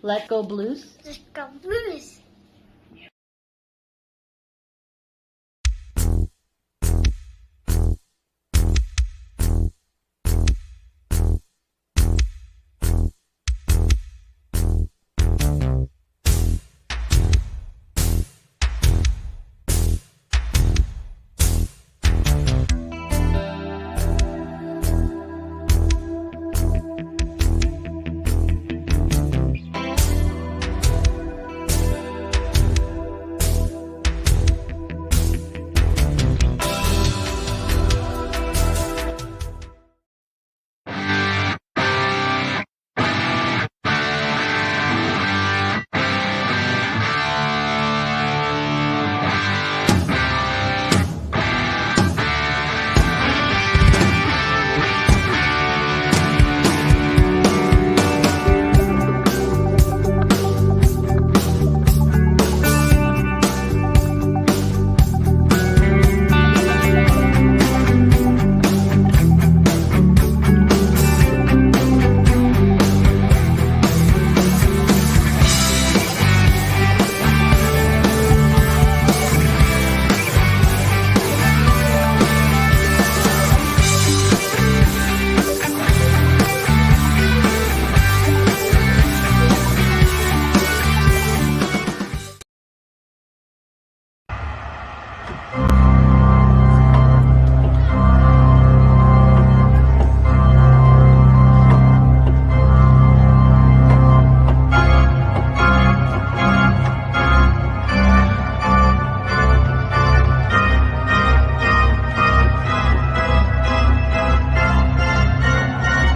Let Go Blues. Let's go blues.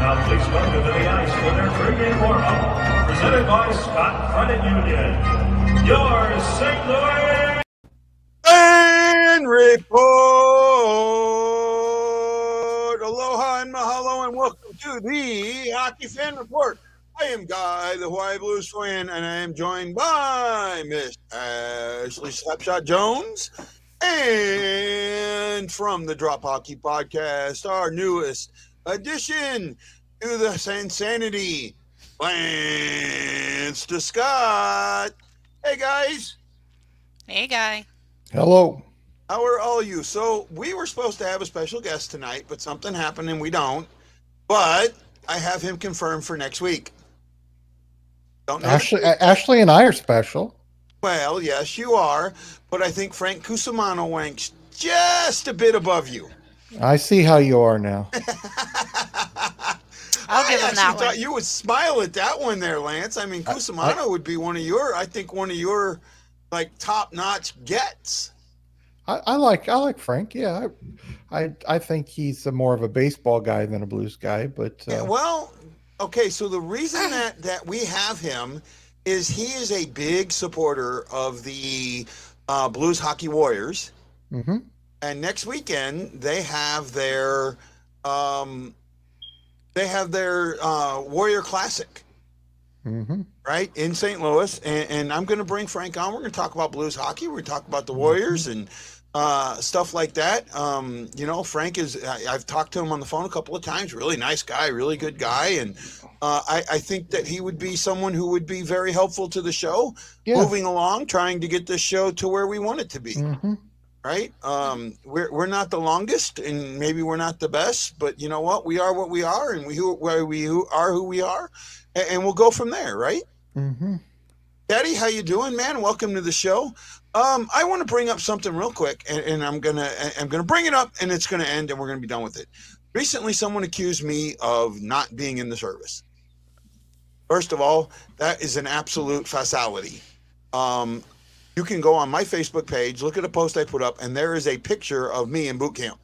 Now please welcome to the ice for their pregame warm-up, presented by Scott Credit Union. Your St. Louis And report. Aloha and mahalo, and welcome to the Hockey Fan Report. I am Guy, the Hawaii Blues fan, and I am joined by Miss Ashley Slapshot Jones. And from the Drop Hockey Podcast, our newest addition to the Insanity, Lance Scott. Hey, guys. Hey, Guy. Hello. How are all you? So we were supposed to have a special guest tonight, but something happened and we don't. But I have him confirmed for next week. Don't know. Ashley and I are special. Well, yes, you are. But I think Frank Cusimano ranks just a bit above you. I see how you are now. I'll give him I that actually thought one. you would smile at that one there, Lance. I mean, Cusimano would be one of your like top-notch gets. I like Frank. Yeah, I think he's more of a baseball guy than a blues guy. But Yeah, well, okay, so the reason that we have him is he is a big supporter of the Blues Hockey Warriors. mm-hmm. And next weekend they have their Warrior Classic, Mm-hmm. right, in St. Louis. And I'm going to bring Frank on. We're going to talk about Blues hockey. We're going to talk about the Warriors and stuff like that. Frank I've talked to him on the phone a couple of times. Really nice guy, really good guy. And I think that he would be someone who would be very helpful to the show, moving along, trying to get this show to where we want it to be. Mm-hmm. Right? We're not the longest, and maybe we're not the best, but you know what? We are what we are, and we are who we are, and we'll go from there, right? Mm-hmm. Daddy, how you doing, man? Welcome to the show. I want to bring up something real quick, and I'm gonna bring it up, and it's gonna end, and we're gonna be done with it. Recently, someone accused me of not being in the service. First of all, that is an absolute fatality. You can go on my Facebook page, look at a post I put up, and there is a picture of me in boot camp.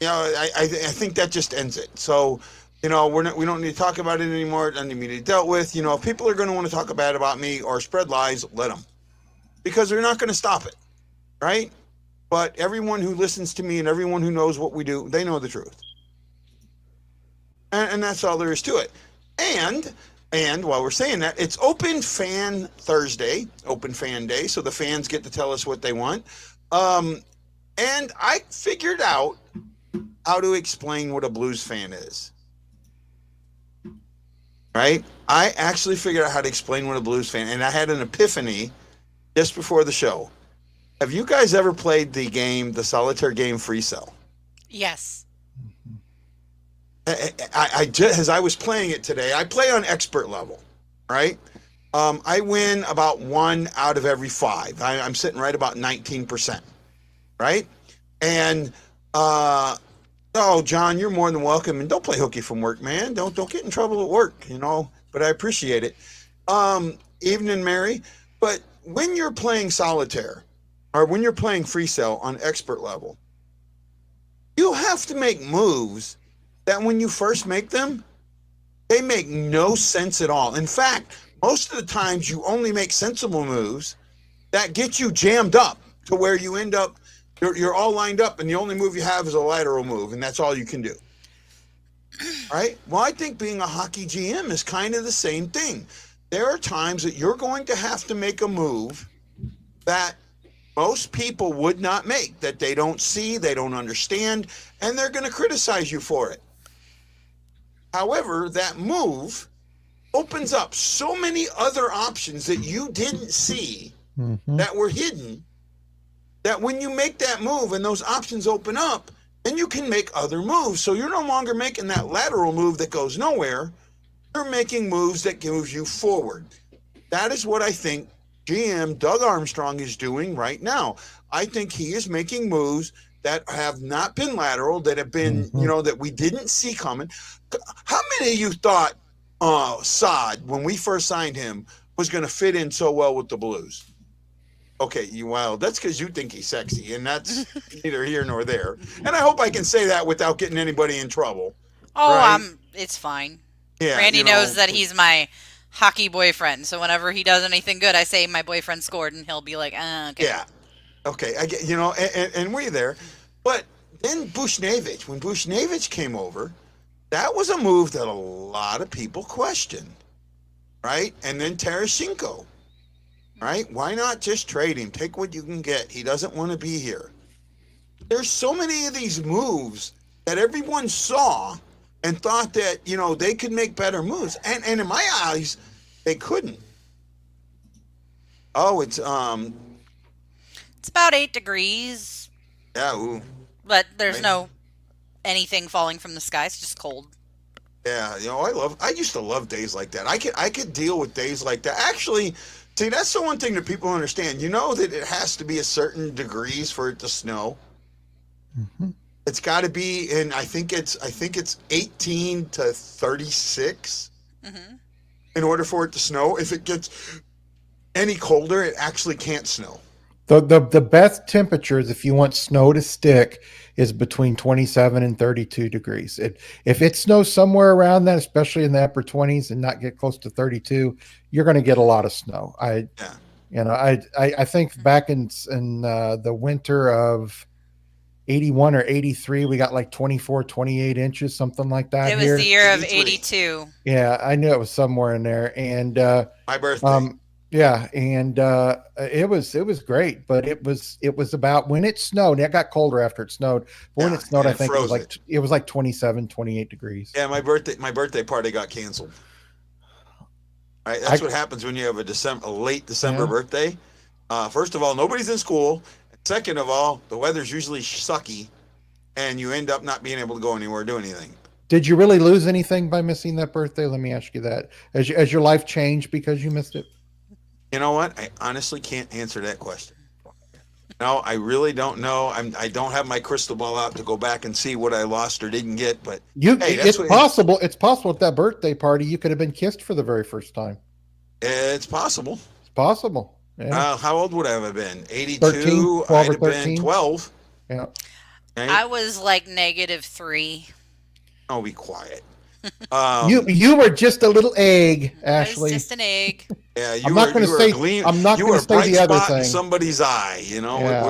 I think that just ends it. So, we don't need to talk about it anymore. It doesn't need to be dealt with. If people are going to want to talk bad about me or spread lies, let them, because they're not going to stop it, right? But everyone who listens to me and everyone who knows what we do, they know the truth, and that's all there is to it. And while we're saying that, it's Open Fan Thursday, Open Fan Day, so the fans get to tell us what they want. And I figured out how to explain what a blues fan is. right? I actually figured out how to explain what a blues fan, and I had an epiphany just before the show. Have you guys ever played the solitaire game Free Cell? Yes. I just, as I was playing it today, I play on expert level, right? I win about 1 out of every 5. I'm sitting right about 19%, right? And oh, John, you're more than welcome, and don't play hooky from work, man. Don't get in trouble at work, But I appreciate it. Evening, Mary. But when you're playing solitaire, or when you're playing Free Cell on expert level, you have to make moves that when you first make them, they make no sense at all. In fact, most of the times you only make sensible moves that get you jammed up to where you end up, you're all lined up, and the only move you have is a lateral move, and that's all you can do. Right? Well, I think being a hockey GM is kind of the same thing. There are times that you're going to have to make a move that most people would not make, that they don't see, they don't understand, and they're going to criticize you for it. However, that move opens up so many other options that you didn't see that were hidden, that when you make that move and those options open up, then you can make other moves. So you're no longer making that lateral move that goes nowhere. You're making moves that move you forward. That is what I think GM Doug Armstrong is doing right now. I think he is making moves that have not been lateral, that have been, that we didn't see coming. How many of you thought Saad, when we first signed him, was going to fit in so well with the Blues? Okay, that's because you think he's sexy, and that's neither here nor there. And I hope I can say that without getting anybody in trouble. Oh, right? It's fine. Yeah, Randy knows that he's my hockey boyfriend, so whenever he does anything good, I say my boyfriend scored, and he'll be like, okay. Yeah. Okay, I get, and we're there. But then Buchnevich, when Buchnevich came over, that was a move that a lot of people questioned, right? And then Tarasenko, right? Why not just trade him? Take what you can get. He doesn't want to be here. There's so many of these moves that everyone saw and thought that, they could make better moves. And in my eyes, they couldn't. Oh, it's about 8 degrees. Yeah, ooh. But there's no anything falling from the sky. It's just cold. Yeah, I used to love days like that. I could deal with days like that. Actually, see, that's the one thing that people understand. You know that it has to be a certain degrees for it to snow. It's got to be I think it's 18 to 36 in order for it to snow. If it gets any colder, it actually can't snow. The best temperatures, if you want snow to stick, is between 27 and 32 degrees. If it snows somewhere around that, especially in the upper 20s, and not get close to 32, you're going to get a lot of snow. I think back in the winter of 81 or 83, we got like 24, 28 inches, something like that. It was the year of 82. Yeah, I knew it was somewhere in there. And my birthday. Yeah, and it was great, but it was about when it snowed. It got colder after it snowed. But when it snowed, I think it was like 27, 28 degrees. Yeah, my birthday party got canceled. Right, that's what happens when you have a late December birthday. First of all, nobody's in school. Second of all, the weather's usually sucky, and you end up not being able to go anywhere or do anything. Did you really lose anything by missing that birthday? Let me ask you that. As your life changed because you missed it? You know what? I honestly can't answer that question. No, I really don't know. I don't have my crystal ball out to go back and see what I lost or didn't get. But it's possible. It's possible at that birthday party you could have been kissed for the very first time. It's possible. It's possible. Yeah. How old would I have been? 82. 13, 12 I'd have or 13. been 12. Yeah. Right? I was like -3. Oh, be quiet. You were just a little egg, Ashley. I was just an egg. Yeah, I'm not going to say the other thing. In somebody's eye,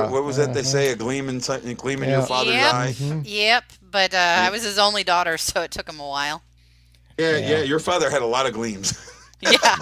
what was that they say? A gleam in your father's eye. Yep. But I was his only daughter, so it took him a while. Yeah. Your father had a lot of gleams. Yeah.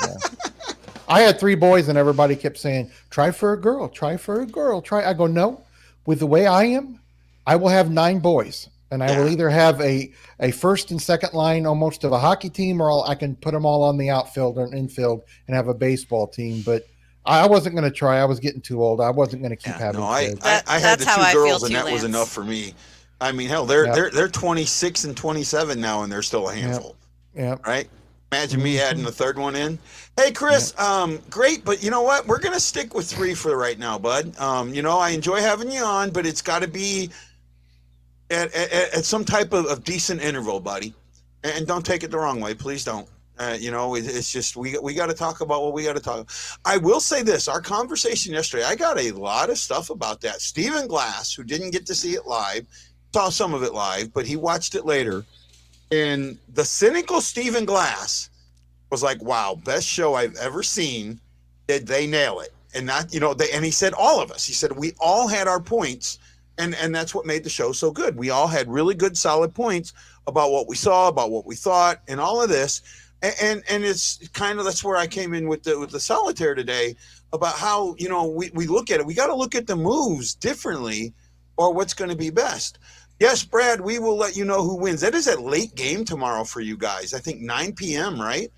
I had 3 boys, and everybody kept saying, "Try for a girl. Try for a girl. Try." I go, "No. With the way I am, I will have 9 boys, And I will either have a first and second line almost of a hockey team, or I can put them all on the outfield or infield and have a baseball team. But I wasn't going to try. I was getting too old. I wasn't going to keep having kids. I had the That's how I two feel girls, and too, that was Lance. enough for me. I mean, hell, they're 26 and 27 now, and they're still a handful. Yeah. Right? Imagine me adding the third one in. Hey, Chris, great, but you know what? We're going to stick with 3 for right now, bud. You know, I enjoy having you on, but it's got to be at some type of decent interval, buddy. And don't take it the wrong way. Please don't. You know, it's just we got to talk about what we got to talk. I will say this: our conversation yesterday, I got a lot of stuff about that. Stephen Glass, who didn't get to see it live, saw some of it live, but he watched it later. And the cynical Stephen Glass was like, "Wow, best show I've ever seen. Did they nail it?" And not, you know, and he said all of us. He said we all had our points, and that's what made the show so good. We all had really good, solid points about what we saw, about what we thought, and all of this. And it's kind of, that's where I came in with the solitaire today, about how, you know, we look at it. We got to look at the moves differently, or what's going to be best. Yes, Brad, we will let you know who wins. That is a late game tomorrow for you guys. I think 9 p.m., right?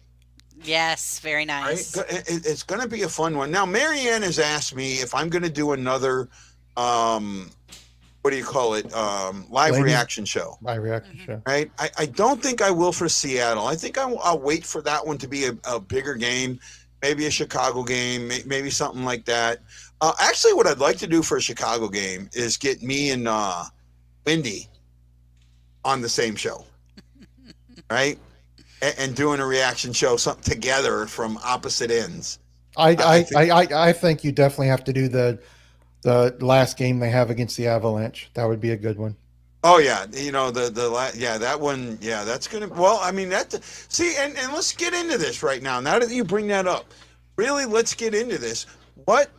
Yes, very nice. Right? It's going to be a fun one. Now, Marianne has asked me if I'm going to do another, what do you call it? Live reaction show. Live reaction show. Right. I don't think I will for Seattle. I think I'll wait for that one to be a bigger game, maybe a Chicago game, maybe something like that. Actually, what I'd like to do for a Chicago game is get me and Wendy on the same show, right? And doing a reaction show something together from opposite ends. I think you definitely have to do the last game they have against the Avalanche. That would be a good one. Oh yeah, you know that one. Yeah, that's gonna. Well, I mean see, and let's get into this right now. Now that you bring that up, really, let's get into this. What?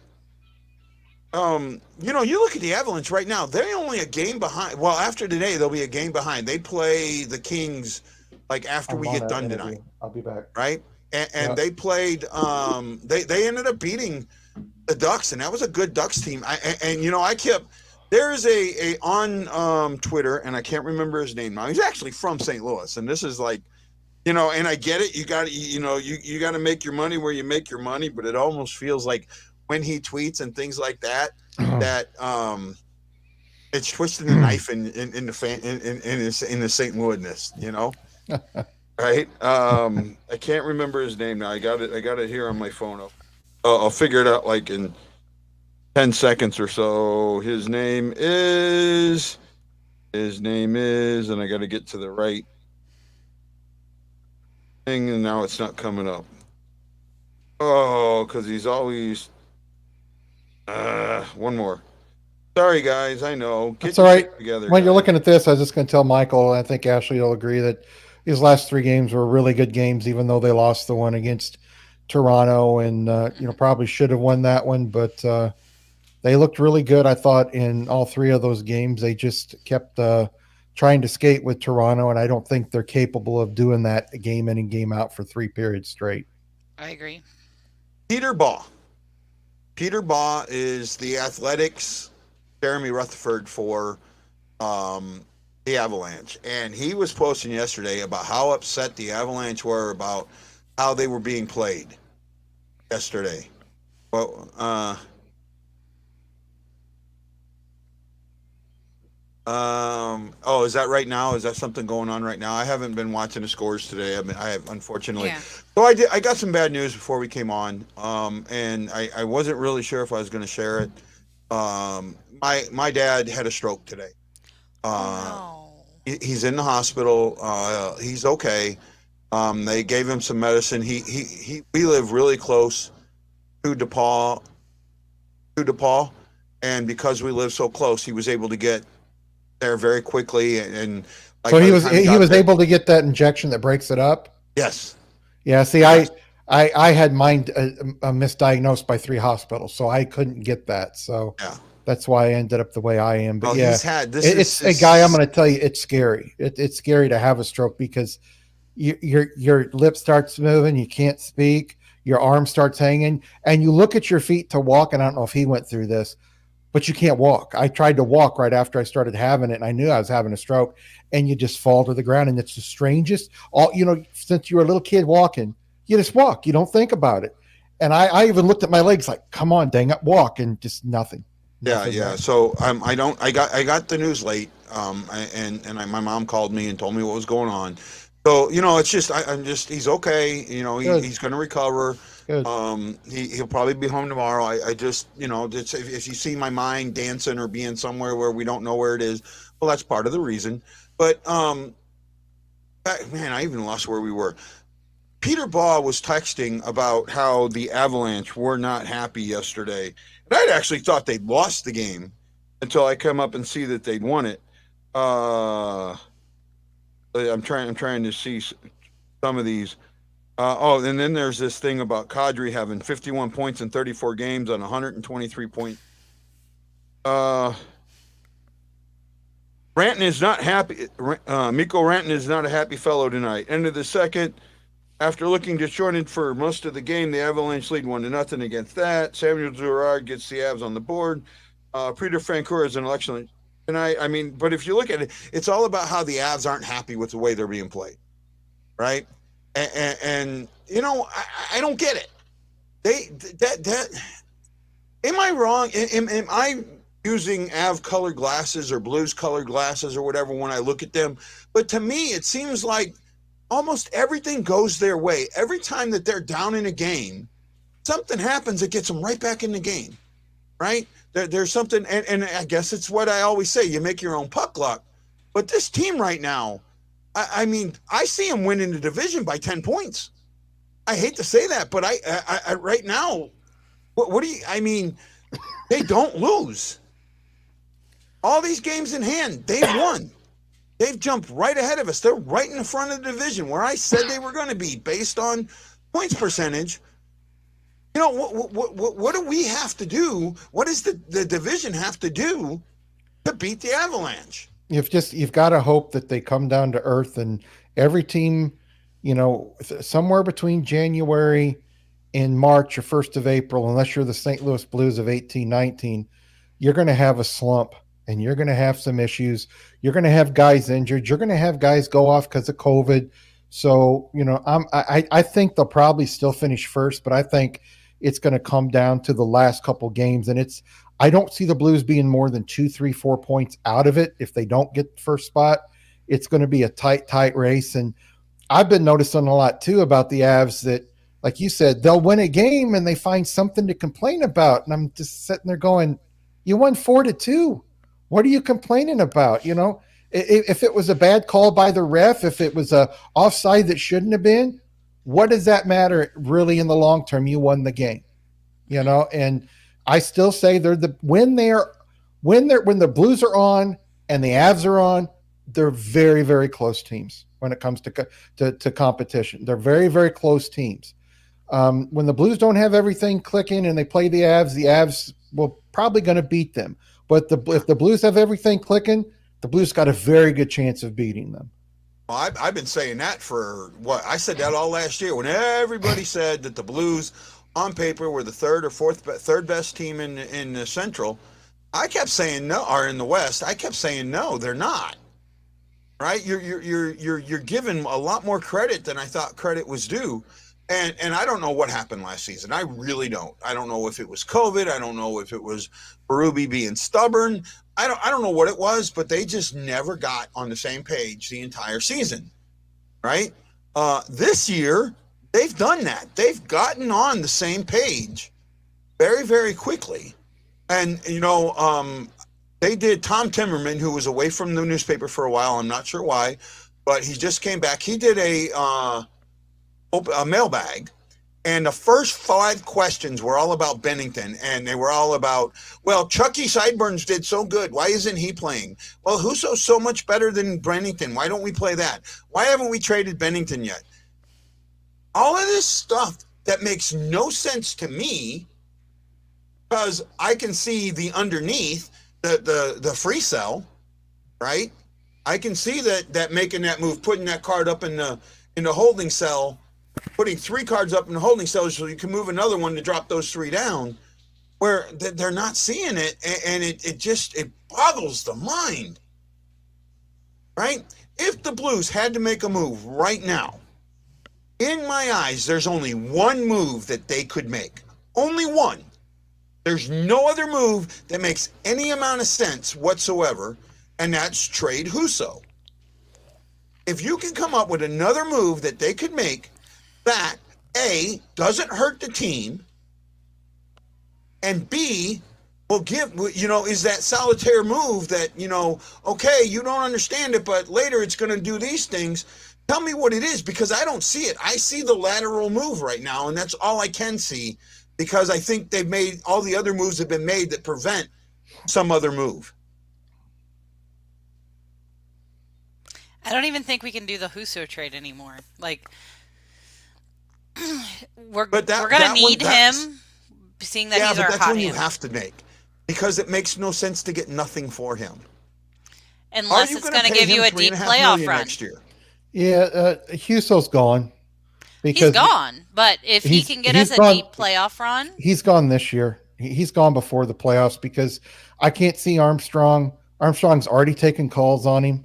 You know, you look at the Avalanche right now. They're only a game behind. Well, after today, they'll be a game behind. They play the Kings like after we get done tonight. I'll be back. Right, and they played. They ended up beating the Ducks, and that was a good Ducks team. And you know, there's a on Twitter, and I can't remember his name now. He's actually from St. Louis, and this is like, you know, and I get it. You got to, you know, you got to make your money where you make your money, but it almost feels like when he tweets and things like that, that it's twisting the knife in the St. Louisness, you know, right? I can't remember his name now. I got it here on my phone. I'll figure it out like in 10 seconds or so. His name is, and I got to get to the right thing, and now it's not coming up. Oh, because he's always, one more. Sorry, guys, I know. That's all right. Together, when you're looking at this, I was just going to tell Michael, and I think Ashley will agree, that these last 3 games were really good games, even though they lost the one against Toronto, and you know, probably should have won that one, but they looked really good. I thought in all 3 of those games, they just kept trying to skate with Toronto, and I don't think they're capable of doing that game in and game out for 3 periods straight. I agree. Peter Baugh is the Athletics Jeremy Rutherford for the Avalanche, and he was posting yesterday about how upset the Avalanche were about how they were being played yesterday. Well, is that right now? Is that something going on right now? I haven't been watching the scores today. I have, unfortunately. Yeah. So I got some bad news before we came on. And I wasn't really sure if I was going to share it. My dad had a stroke today. He's in the hospital. He's okay. They gave him some medicine. We live really close to DePaul, and because we live so close, he was able to get there very quickly. And like, so he was able to get that injection that breaks it up. Yes. Yeah. See, I had mine misdiagnosed by 3 hospitals, so I couldn't get that. So yeah, that's why I ended up the way I am. But yeah, it's a guy. I'm going to tell you, it's scary. It's scary to have a stroke because your lip starts moving, you can't speak, your arm starts hanging, and you look at your feet to walk. And I don't know if he went through this, but you can't walk. I tried to walk right after I started having it, and I knew I was having a stroke, and you just fall to the ground. And it's the strangest, since you're a little kid walking, you just walk. You don't think about it. And I even looked at my legs like, come on, dang it, walk, and just nothing. Yeah. So I got the news late, my mom called me and told me what was going on. So it's just he's okay. He's going to recover. Good. He'll probably be home tomorrow. I just if you see my mind dancing or being somewhere where we don't know where it is, well, that's part of the reason. But man, I even lost where we were. Peter Baugh was texting about how the Avalanche were not happy yesterday. And I'd actually thought they'd lost the game until I come up and see that they'd won it. I'm trying to see some of these. And then there's this thing about Kadri having 51 points in 34 games on 123 points. Rantanen is not happy. Mikko Rantanen is not a happy fellow tonight. End of the second. After looking disjointed for most of the game, the Avalanche lead 1-0 against that. Samuel Girard gets the Avs on the board. Peter Francoeur is an excellent. And but if you look at it, it's all about how the Avs aren't happy with the way they're being played, right? And I don't get it. Am I wrong? Am I using Av colored glasses or Blues colored glasses or whatever when I look at them? But to me, it seems like almost everything goes their way. Every time that they're down in a game, something happens that gets them right back in the game, right? There's something, and I guess it's what I always say, you make your own puck luck. But this team right now, I see them winning the division by 10 points. I hate to say that, but I right now, what do you, they don't lose. All these games in hand, they've won. They've jumped right ahead of us. They're right in the front of the division where I said they were going to be based on points percentage. What do we have to do? What does the division have to do to beat the Avalanche? You've got to hope that they come down to earth, and every team, somewhere between January and March or 1st of April, unless you're the St. Louis Blues of 18-19, you're going to have a slump. And you're going to have some issues. You're going to have guys injured. You're going to have guys go off because of COVID. So, I think they'll probably still finish first, but I think it's going to come down to the last couple games. And I don't see the Blues being more than 2, 3, 4 points out of it. If they don't get the first spot, it's going to be a tight race. And I've been noticing a lot too about the Avs that, like you said, they'll win a game and they find something to complain about. And I'm just sitting there going, you won 4-2. What are you complaining about? If it was a bad call by the ref, if it was a offside that shouldn't have been, what does that matter really in the long term? You won the game, and I still say when the Blues are on and the Avs are on, they're very, very close teams when it comes to competition. They're very, very close teams. When the Blues don't have everything clicking and they play the Avs will probably going to beat them. But if the Blues have everything clicking, the Blues got a very good chance of beating them. Well, I've been saying that for what? I said that all last year when everybody said that the Blues on paper were the third best team in the Central. I kept saying no, or in the West. I kept saying no, they're not. Right? You're given a lot more credit than I thought credit was due. And I don't know what happened last season. I really don't. I don't know if it was COVID. I don't know if it was Berube being stubborn. I don't know what it was, but they just never got on the same page the entire season, right? This year, they've done that. They've gotten on the same page very, very quickly. And, they did Tom Timmerman, who was away from the newspaper for a while. I'm not sure why, but he just came back. He did a mailbag, and the first 5 questions were all about Bennington, and they were all about, well, Chucky Sideburns did so good, why isn't he playing? Well, who's so much better than Bennington? Why don't we play that? Why haven't we traded Bennington yet? All of this stuff that makes no sense to me, because I can see the underneath the free sell, right? I can see that making that move, putting that card up in the holding cell, putting 3 cards up in the holding cell so you can move another one to drop those 3 down. where they're not seeing it, and it boggles the mind, right? If the Blues had to make a move right now, in my eyes, there's only one move that they could make. Only one. There's no other move that makes any amount of sense whatsoever, and that's trade Husso. If you can come up with another move that they could make that, A, doesn't hurt the team, and B, will give, is that solitaire move that, okay, you don't understand it, but later it's going to do these things. Tell me what it is, because I don't see it. I see the lateral move right now, and that's all I can see, because I think they've made, all the other moves have been made that prevent some other move. I don't even think we can do the Husso trade anymore. Like, we're going to need him, seeing that he's our hot hand. Yeah, but that's one you have to make, because it makes no sense to get nothing for him. Unless it's going to give you a deep playoff run. Next year? Yeah, Husso's gone. He's gone, but if he can get us a deep playoff run. He's gone this year. He's gone before the playoffs, because I can't see Armstrong. Armstrong's already taken calls on him.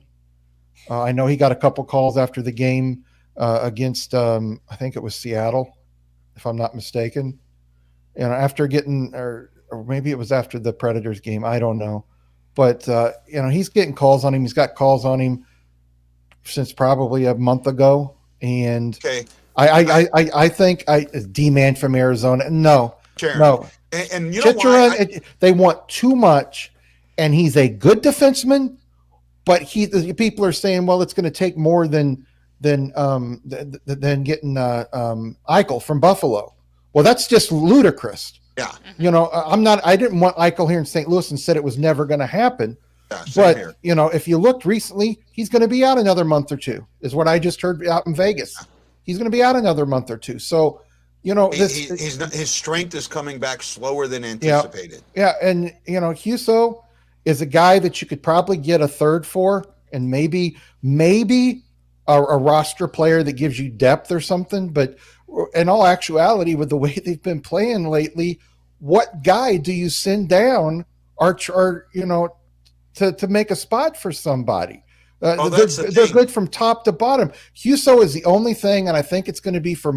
I know he got a couple calls after the game against, I think it was Seattle, if I'm not mistaken. After getting, or maybe it was after the Predators game, I don't know. But, he's getting calls on him. He's got calls on him since probably a month ago. And okay. I think D-Man from Arizona. No. Sure. No. And you know why? They want too much, and he's a good defenseman, but people are saying, well, it's going to take more than getting Eichel from Buffalo. Well, that's just ludicrous. Yeah. I didn't want Eichel here in St. Louis and said it was never going to happen. Yeah, but here. If you looked recently, he's going to be out another month or two, is what I just heard out in Vegas. He's going to be out another month or two. So, his strength is coming back slower than anticipated. Yeah. And, Husso is a guy that you could probably get a third for, and maybe a roster player that gives you depth or something. But in all actuality, with the way they've been playing lately, what guy do you send down to make a spot for somebody? They're good from top to bottom. Husso is the only thing, and I think it's going to be for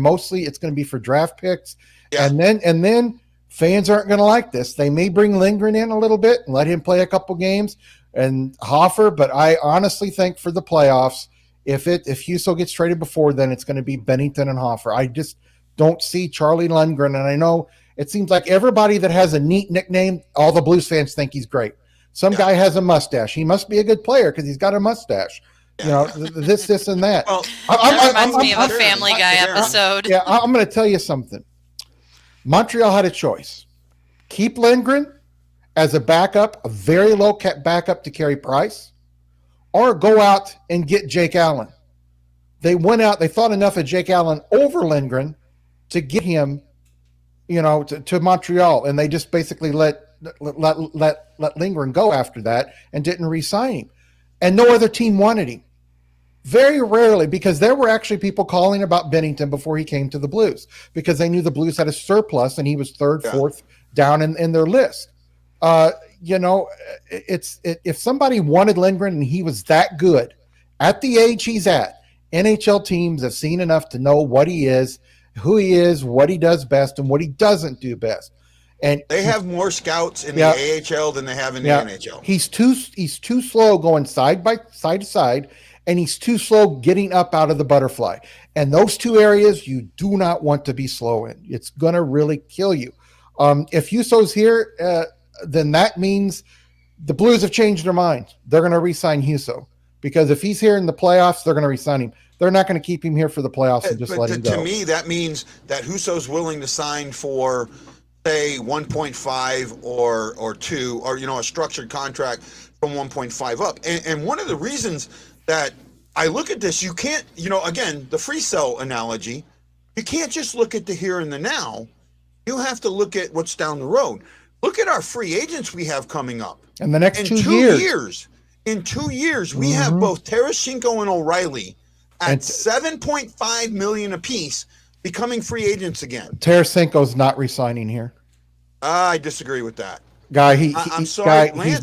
draft picks. Yeah. And then fans aren't going to like this. They may bring Lindgren in a little bit and let him play a couple games, and Hofer. But I honestly think for the playoffs, if Husso gets traded before then, it's going to be Bennington and Hofer. I just don't see Charlie Lundgren, and I know it seems like everybody that has a neat nickname, all the Blues fans think he's great. Some guy has a mustache. He must be a good player because he's got a mustache. This and that. Well, that reminds me of a Family Guy episode. Yeah, I'm going to tell you something. Montreal had a choice. Keep Lindgren as a backup, a very low backup to Carey Price, or go out and get Jake Allen. They went out. They thought enough of Jake Allen over Lindgren to get him, to Montreal, and they just basically let Lindgren go after that and didn't re-sign him. And no other team wanted him. Very rarely, because there were actually people calling about Bennington before he came to the Blues, because they knew the Blues had a surplus and he was third, fourth down in their list. If somebody wanted Lindgren and he was that good at the age he's at, NHL teams have seen enough to know what he is, who he is, what he does best, and what he doesn't do best. And they have more scouts in the AHL than they have in the NHL. He's too slow going side to side, and he's too slow getting up out of the butterfly. And those two areas you do not want to be slow in. It's going to really kill you. If Husso's here, then that means the Blues have changed their mind. They're going to re-sign Husso, because if he's here in the playoffs, they're going to re-sign him. They're not going to keep him here for the playoffs and just let him go. To me, that means that Husso's willing to sign for, say, 1.5 or 2, or a structured contract from 1.5 up. And one of the reasons that I look at this, you can't, again, the free sell analogy, you can't just look at the here and the now. You have to look at what's down the road. Look at our free agents we have coming up. And the next 2 years. In 2 years, we have both Tarasenko and O'Reilly at $7.5 million apiece becoming free agents again. Tarasenko's not re-signing here. I disagree with that. Guy, I'm sorry, guy, Lance.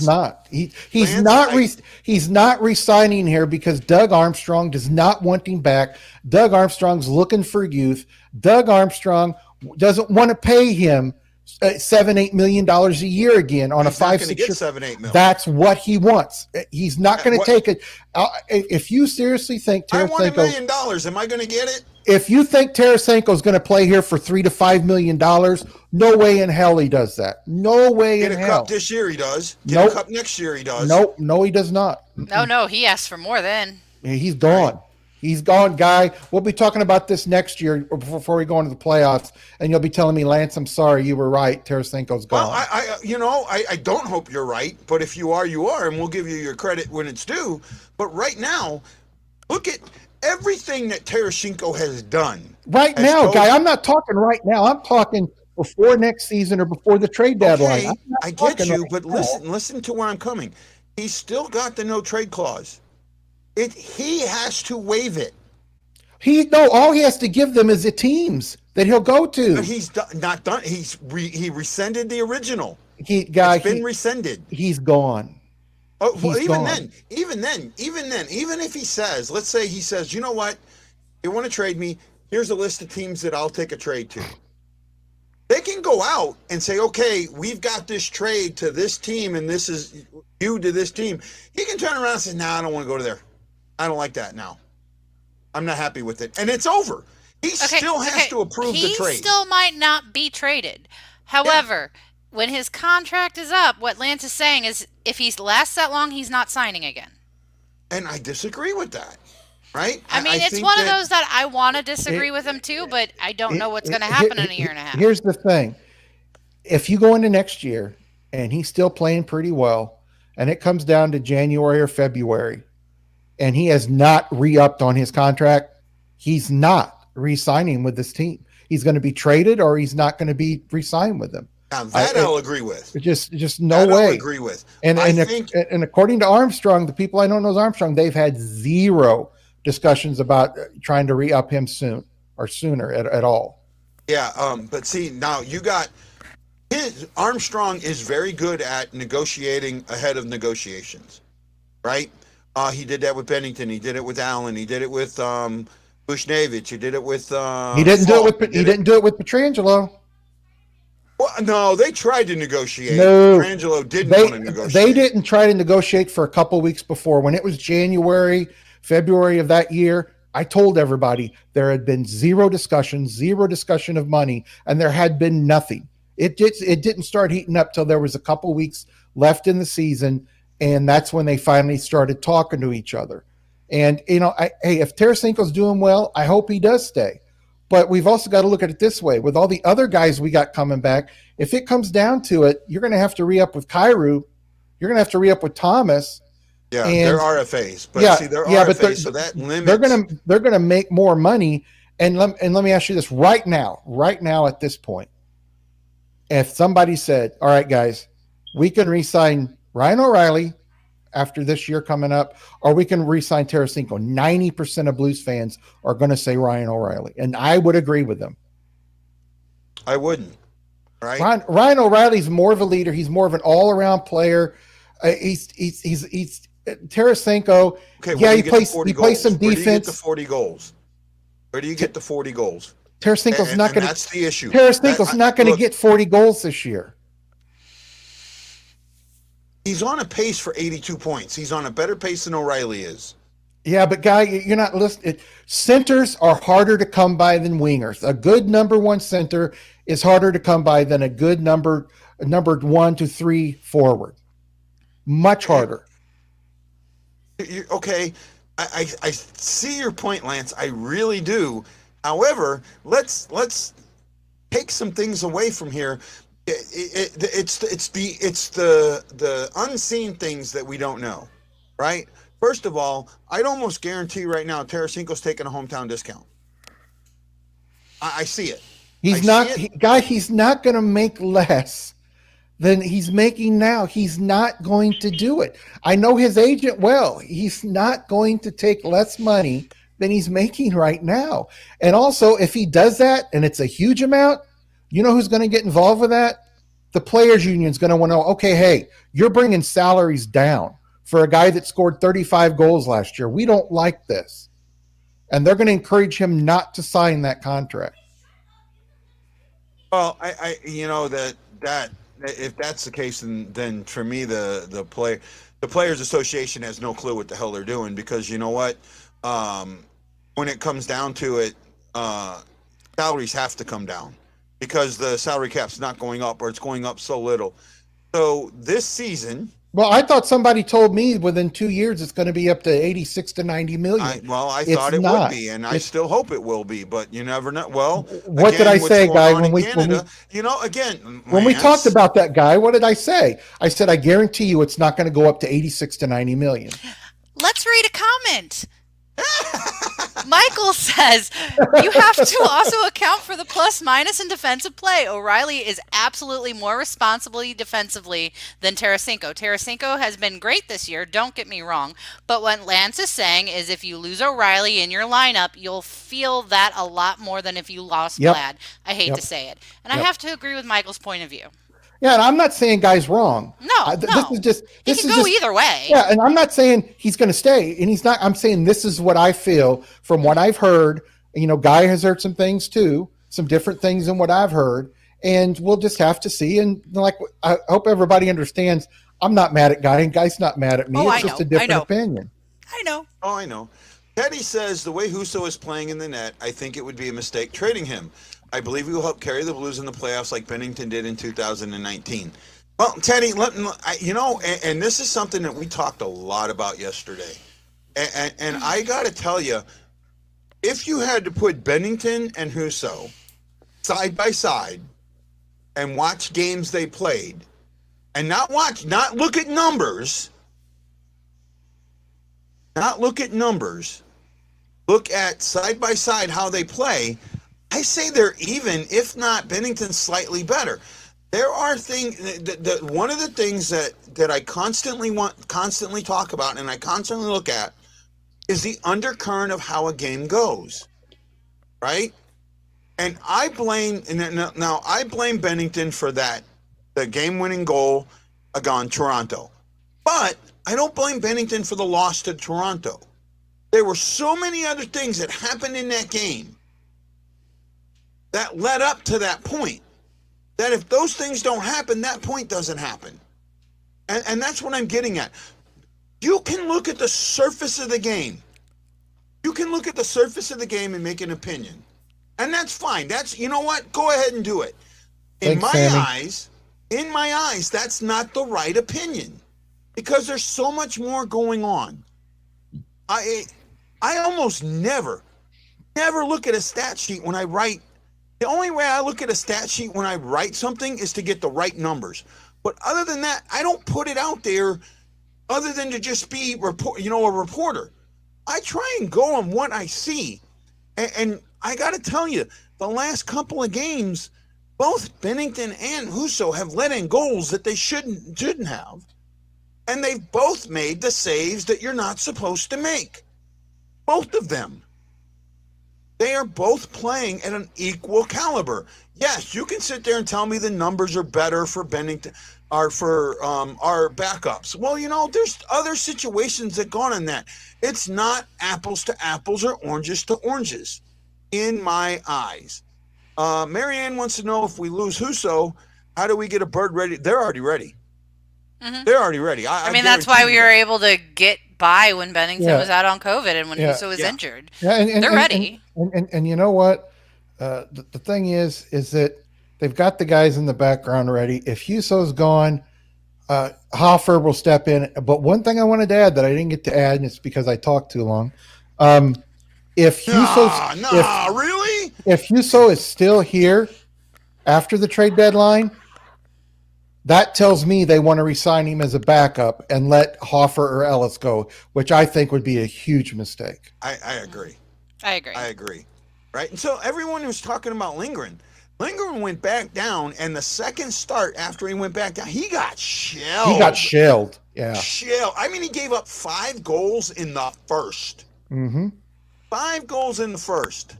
he's Lance, he's not resigning here because Doug Armstrong does not want him back. Doug Armstrong's looking for youth. Doug Armstrong doesn't want to pay him $7-8 million a year again on he's a 5-6 not gonna get year. 7-8 million. That's what he wants. He's not going to What- take it. If you seriously think I want $1 Tarasenko, million. Am I going to get it? if you think Tarasenko is going to play here for $3 to $5 million, no way in hell he does that. No way Get in a hell. cup this year, he does. Get Nope. a cup next year, he does. Nope, no, he does not. No, he asked for more then. He's gone. He's gone, Guy. We'll be talking about this next year before we go into the playoffs, and you'll be telling me, Lance, I'm sorry, you were right. Tarasenko's gone. Well, I don't hope you're right, but if you are, you are, and we'll give you your credit when it's due. But right now, look at everything that Tarasenko has done. Right has now, told- Guy, I'm not talking right now. I'm talking before next season or before the trade deadline. Okay, I'm not I get talking you, right but now. listen to where I'm coming. He's still got the no trade clause. He has to waive it. All he has to give them is the teams that he'll go to. But he's not done. He rescinded the original. Guy, It's been rescinded. he's gone. Oh, well, He's gone. even if he says, let's say he says, you know what, you want to trade me? Here's a list of teams that I'll take a trade to. They can go out and say, okay, we've got this trade to this team, and this is you to this team. He can turn around and say, nah, I don't want to go to there. I don't like that now. I'm not happy with it. And it's over. He still has to approve the trade. He still might not be traded. However, when his contract is up, what Lance is saying is if he lasts that long, he's not signing again. And I disagree with that. Right? I mean, it's think one of that- those that I want to disagree with him too, but I don't know what's going to happen in a year and a half. Here's the thing. If you go into next year and he's still playing pretty well, and it comes down to January or February, and he has not re-upped on his contract, he's not re-signing with this team. He's going to be traded or he's not going to be re-signed with them. Now that I'll agree with. Just no That I'll way. agree with. And I and, think and according to Armstrong, the people I know knows Armstrong, they've had zero discussions about trying to re-up him soon or sooner at all. yeah, but see now you got Armstrong is very good at negotiating ahead of negotiations, right? He did that with Bennington. He did it with Allen. He did it with Bushnevich. He did it with. He didn't do it with He he didn't do it with Petrangelo. Well, no, they tried to negotiate. No. Petrangelo didn't want to negotiate. They didn't try to negotiate for a couple weeks before. When it was January, February of that year, I told everybody there had been zero discussion of money, and there had been nothing. It didn't start heating up till there was a couple weeks left in the season, and that's when they finally started talking to each other. And hey, if Tarasenko's doing well, I hope he does stay. But we've also got to look at it this way. With all the other guys we got coming back, if it comes down to it, you're going to have to re-up with Kyrou. You're going to have to re-up with Thomas. Yeah, and- they're RFAs, but Yeah, see, they're yeah, RFAs, but so that limits. They're gonna make more money. And let me ask you this right now at this point. If somebody said, all right, guys, we can re-sign Ryan O'Reilly after this year coming up, or we can re-sign Tarasenko, 90% of Blues fans are going to say Ryan O'Reilly. And I would agree with them. I wouldn't. Right? Ryan O'Reilly's more of a leader. He's more of an all-around player. He's Tarasenko. Okay, Yeah, where do he you get the plays 40 some goals? Where do you get the defense. 40 goals? Where do you get the 40 goals? Tarasenko's And not going to. that's the issue. Tarasenko's not going to Look, get 40 goals this year. He's on a pace for 82 points. He's on a better pace than O'Reilly is. Yeah, but Guy, you're not listening. Centers are harder to come by than wingers. A good number one center is harder to come by than a good numbered 1 to 3 forward. Much harder. Okay, I see your point, Lance. I really do. However, let's take some things away from here. It's the unseen things that we don't know, right? First of all, I'd almost guarantee right now Tarasenko's taking a hometown discount. I see it. He's not going to make less than he's making now. He's not going to do it. I know his agent well. He's not going to take less money than he's making right now. And also, if he does that and it's a huge amount, you know who's going to get involved with that? the players union is going to want to know, okay, hey, you're bringing salaries down for a guy that scored 35 goals last year. We don't like this. And they're going to encourage him not to sign that contract. Well, I that if that's the case, then for me the players association has no clue what the hell they're doing, because you know what, when it comes down to it, salaries have to come down because the salary cap's not going up, or it's going up so little. So this season, well, I thought somebody told me within 2 years it's going to be up to 86 to 90 million. I thought it would be, and I still hope it will be, but you never know. Well, what did I say, guy? When we talked about that guy, what did I say? I said, I guarantee you it's not going to go up to 86 to 90 million. Let's read a comment. Michael says, you have to also account for the plus minus in defensive play. O'Reilly is absolutely more responsible defensively than Tarasenko. Tarasenko has been great this year, don't get me wrong. But what Lance is saying is if you lose O'Reilly in your lineup, you'll feel that a lot more than if you lost Vlad. I hate to say it. And I have to agree with Michael's point of view. Yeah, and I'm not saying guy's wrong. No. This can go either way. Yeah, and I'm not saying he's going to stay, and he's not. I'm saying this is what I feel from what I've heard. You know, Guy has heard some things too, some different things than what I've heard, and we'll just have to see. And like, I hope everybody understands. I'm not mad at Guy, and Guy's not mad at me. It's just a different opinion. I know. Oh, I know. Teddy says the way Husso is playing in the net, I think it would be a mistake trading him. I believe he will help carry the Blues in the playoffs like Bennington did in 2019. Well, Teddy, and this is something that we talked a lot about yesterday. And I got to tell you, if you had to put Bennington and Husso side by side and watch games they played, and not look at numbers, look at side by side how they play, I say they're even, if not Bennington's slightly better. There are things that one of the things that I constantly talk about and I constantly look at is the undercurrent of how a game goes, right? And I blame Bennington for that, the game-winning goal against Toronto, but I don't blame Bennington for the loss to Toronto. There were so many other things that happened in that game that led up to that point, that if those things don't happen, that point doesn't happen. And that's what I'm getting at. You can look at the surface of the game. You can look at the surface of the game and make an opinion. And that's fine. That's, you know what? Go ahead and do it. In my eyes, that's not the right opinion, because there's so much more going on. I almost never look at a stat sheet when I write. The only way I look at a stat sheet when I write something is to get the right numbers. But other than that, I don't put it out there other than to just be a reporter. I try and go on what I see. And I got to tell you, the last couple of games, both Bennington and Husso have let in goals that they shouldn't have. And they've both made the saves that you're not supposed to make. Both of them. They are both playing at an equal caliber. Yes, you can sit there and tell me the numbers are better for Bennington or for our backups. Well, there's other situations that go on in that. It's not apples to apples or oranges to oranges, in my eyes. Marianne wants to know, if we lose Husso, how do we get a bird ready? They're already ready. Mm-hmm. They're already ready. I mean, that's why we were able to get by when Bennington was out on COVID and when Husso was injured. Yeah, and they're ready. And you know what? The thing is that they've got the guys in the background ready. If Husso's gone, Hofer will step in. But one thing I wanted to add that I didn't get to add, and it's because I talked too long. If Husso is still here after the trade deadline, that tells me they want to resign him as a backup and let Hofer or Ellis go, which I think would be a huge mistake. I agree. I agree. Right? And so everyone who's talking about Lindgren went back down, and the second start after he went back down, he got shelled. Yeah. I mean, he gave up 5 goals in the first. Mm-hmm. 5 goals in the first.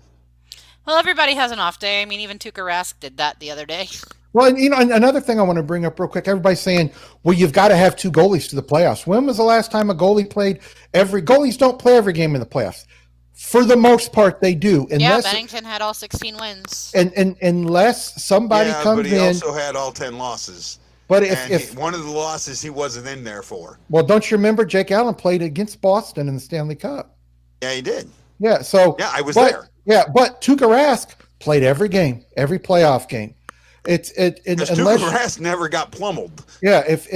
Well, everybody has an off day. I mean, even Tuukka Rask did that the other day. Well, and, and another thing I want to bring up real quick. Everybody's saying, well, you've got to have 2 goalies to the playoffs. When was the last time a goalie played goalies don't play every game in the playoffs. For the most part, they do. Yeah, Bennington had all 16 wins. And unless somebody comes but he in. also had all 10 losses. But if one of the losses he wasn't in there for. Well, don't you remember Jake Allen played against Boston in the Stanley Cup? Yeah, he did. Yeah, so I was there. Yeah, but Tuukka Rask played every game, every playoff game. Because Tuukka Rask never got pummeled. Yeah, if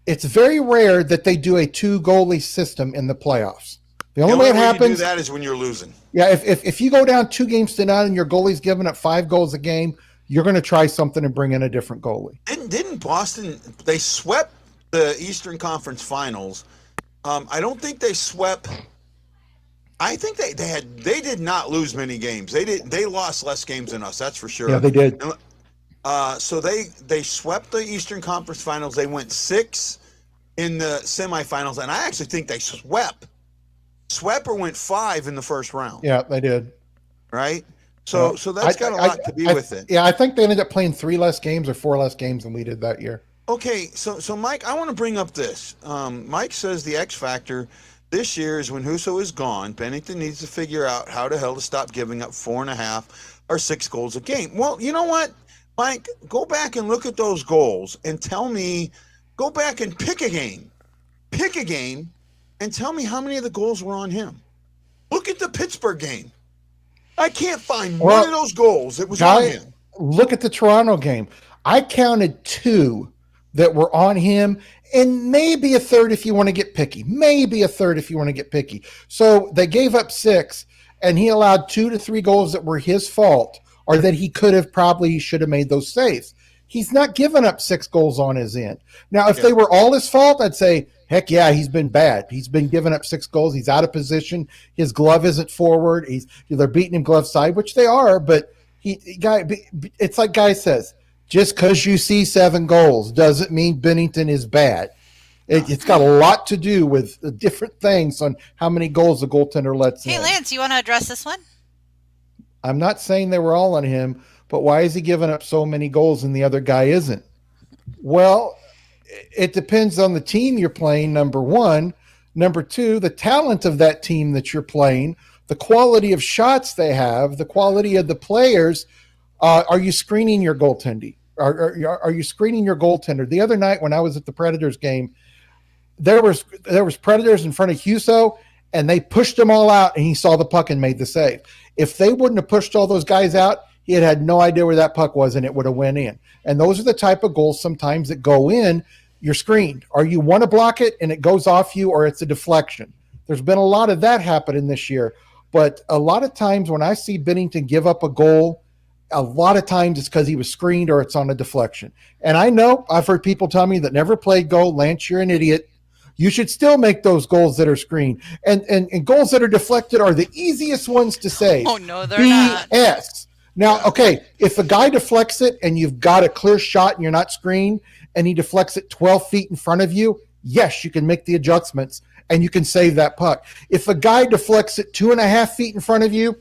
it's very rare that they do a 2 goalie system in the playoffs. The only way it happens you do that is when you're losing. Yeah, if you go down 2 games to none and your goalie's giving up 5 goals a game, you're going to try something and bring in a different goalie. Didn't Boston? They swept the Eastern Conference Finals. I don't think they swept. I think they did not lose many games. They lost less games than us. That's for sure. Yeah, they did. So they swept the Eastern Conference Finals. They went 6 in the semifinals, and I actually think they swept or went 5 in the first round. Yeah, they did. Right. So that's got a lot to be with it. Yeah, I think they ended up playing 3 less games or 4 less games than we did that year. Okay, so Mike, I want to bring up this. Mike says the X factor this year is when Husso is gone. Bennington needs to figure out how the hell to stop giving up 4.5 or 6 goals a game. Well, you know what, Mike? Go back and look at those goals and tell me. Go back and pick a game, and tell me how many of the goals were on him. Look at the Pittsburgh game. I can't find one of those goals. It was on him. Look at the Toronto game. I counted 2 that were on him, and maybe a third if you want to get picky. So they gave up 6, and he allowed 2 to 3 goals that were his fault, or that he should have made those saves. He's not giving up 6 goals on his end. Now, if they were all his fault, I'd say, heck yeah, he's been bad. He's been giving up 6 goals. He's out of position. His glove isn't forward. They're beating him glove side, which they are. But it's like Guy says, just because you see 7 goals doesn't mean Bennington is bad. It's got a lot to do with different things on how many goals the goaltender lets in. Hey, Lance, you want to address this one? I'm not saying they were all on him, but why is he giving up so many goals and the other guy isn't? Well, it depends on the team you're playing, number one. Number 2, the talent of that team that you're playing, the quality of shots they have, the quality of the players. Are you screening your goaltending? Are you screening your goaltender? The other night when I was at the Predators game, there was Predators in front of Husso, and they pushed them all out, and he saw the puck and made the save. If they wouldn't have pushed all those guys out, he had no idea where that puck was, and it would have went in. And those are the type of goals sometimes that go in. You're screened, or you want to block it and it goes off you, or it's a deflection. There's been a lot of that happening this year. But a lot of times when I see Binnington give up a goal, a lot of times it's because he was screened or it's on a deflection. And I know I've heard people tell me that never played goal, Lance, you're an idiot. You should still make those goals that are screened. And goals that are deflected are the easiest ones to save. Oh, no, they're not. BS. Now, okay, if a guy deflects it and you've got a clear shot and you're not screened and he deflects it 12 feet in front of you, yes, you can make the adjustments and you can save that puck. If a guy deflects it 2.5 feet in front of you,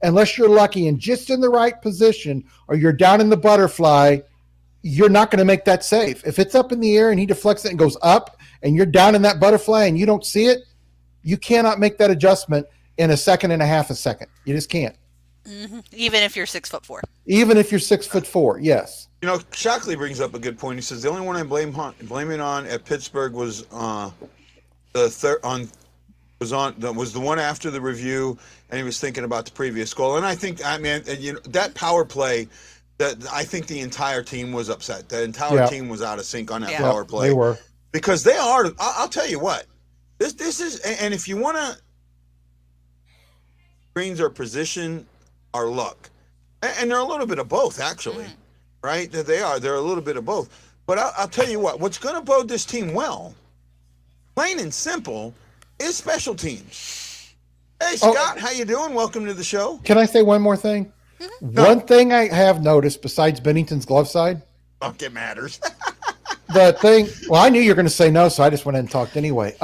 unless you're lucky and just in the right position or you're down in the butterfly, you're not going to make that save. If it's up in the air and he deflects it and goes up and you're down in that butterfly and you don't see it, you cannot make that adjustment in a second and a half a second. You just can't. Mm-hmm. Even if you're 6'4". Even if you're 6'4", yes. You know, Shockley brings up a good point. He says the only one I blame it on at Pittsburgh was was the one after the review, and he was thinking about the previous goal. And I think, that power play, that I think the entire team was upset. The entire team was out of sync on that power play. They were, because they are. I'll tell you what. This is, and if you want to, screens or position or luck, and they're a little bit of both, actually, right? They're a little bit of both. But I'll tell you what's going to bode this team well, plain and simple, is special teams. Hey, Scott, how you doing? Welcome to the show. Can I say one more thing? Mm-hmm. One thing I have noticed besides Bennington's glove side. Fuck, it matters. The thing, well, I knew you were going to say no, so I just went ahead and talked anyway.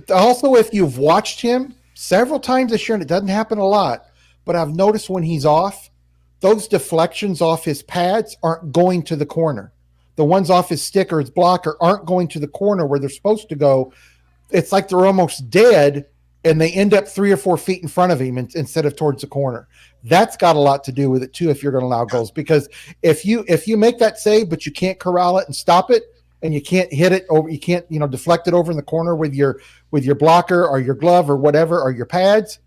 Also, if you've watched him several times this year, and it doesn't happen a lot, but I've noticed when he's off, those deflections off his pads aren't going to the corner. The ones off his stick or his blocker aren't going to the corner where they're supposed to go. It's like they're almost dead, and they end up 3 or 4 feet in front of him instead of towards the corner. That's got a lot to do with it too, if you're going to allow goals, because if you make that save, but you can't corral it and stop it, and you can't hit it over, you can't, deflect it over in the corner with your blocker or your glove or whatever, or your pads,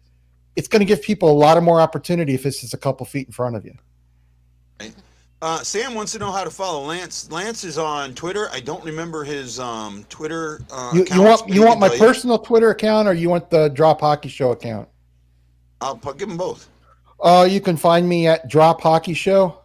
it's going to give people a lot of more opportunity if it's just a couple feet in front of you. Right. Sam wants to know how to follow Lance. Lance is on Twitter. I don't remember his Twitter You account. you want my personal Twitter account, or you want the Drop Hockey Show account? I'll give them both. You can find me at Drop Hockey Show.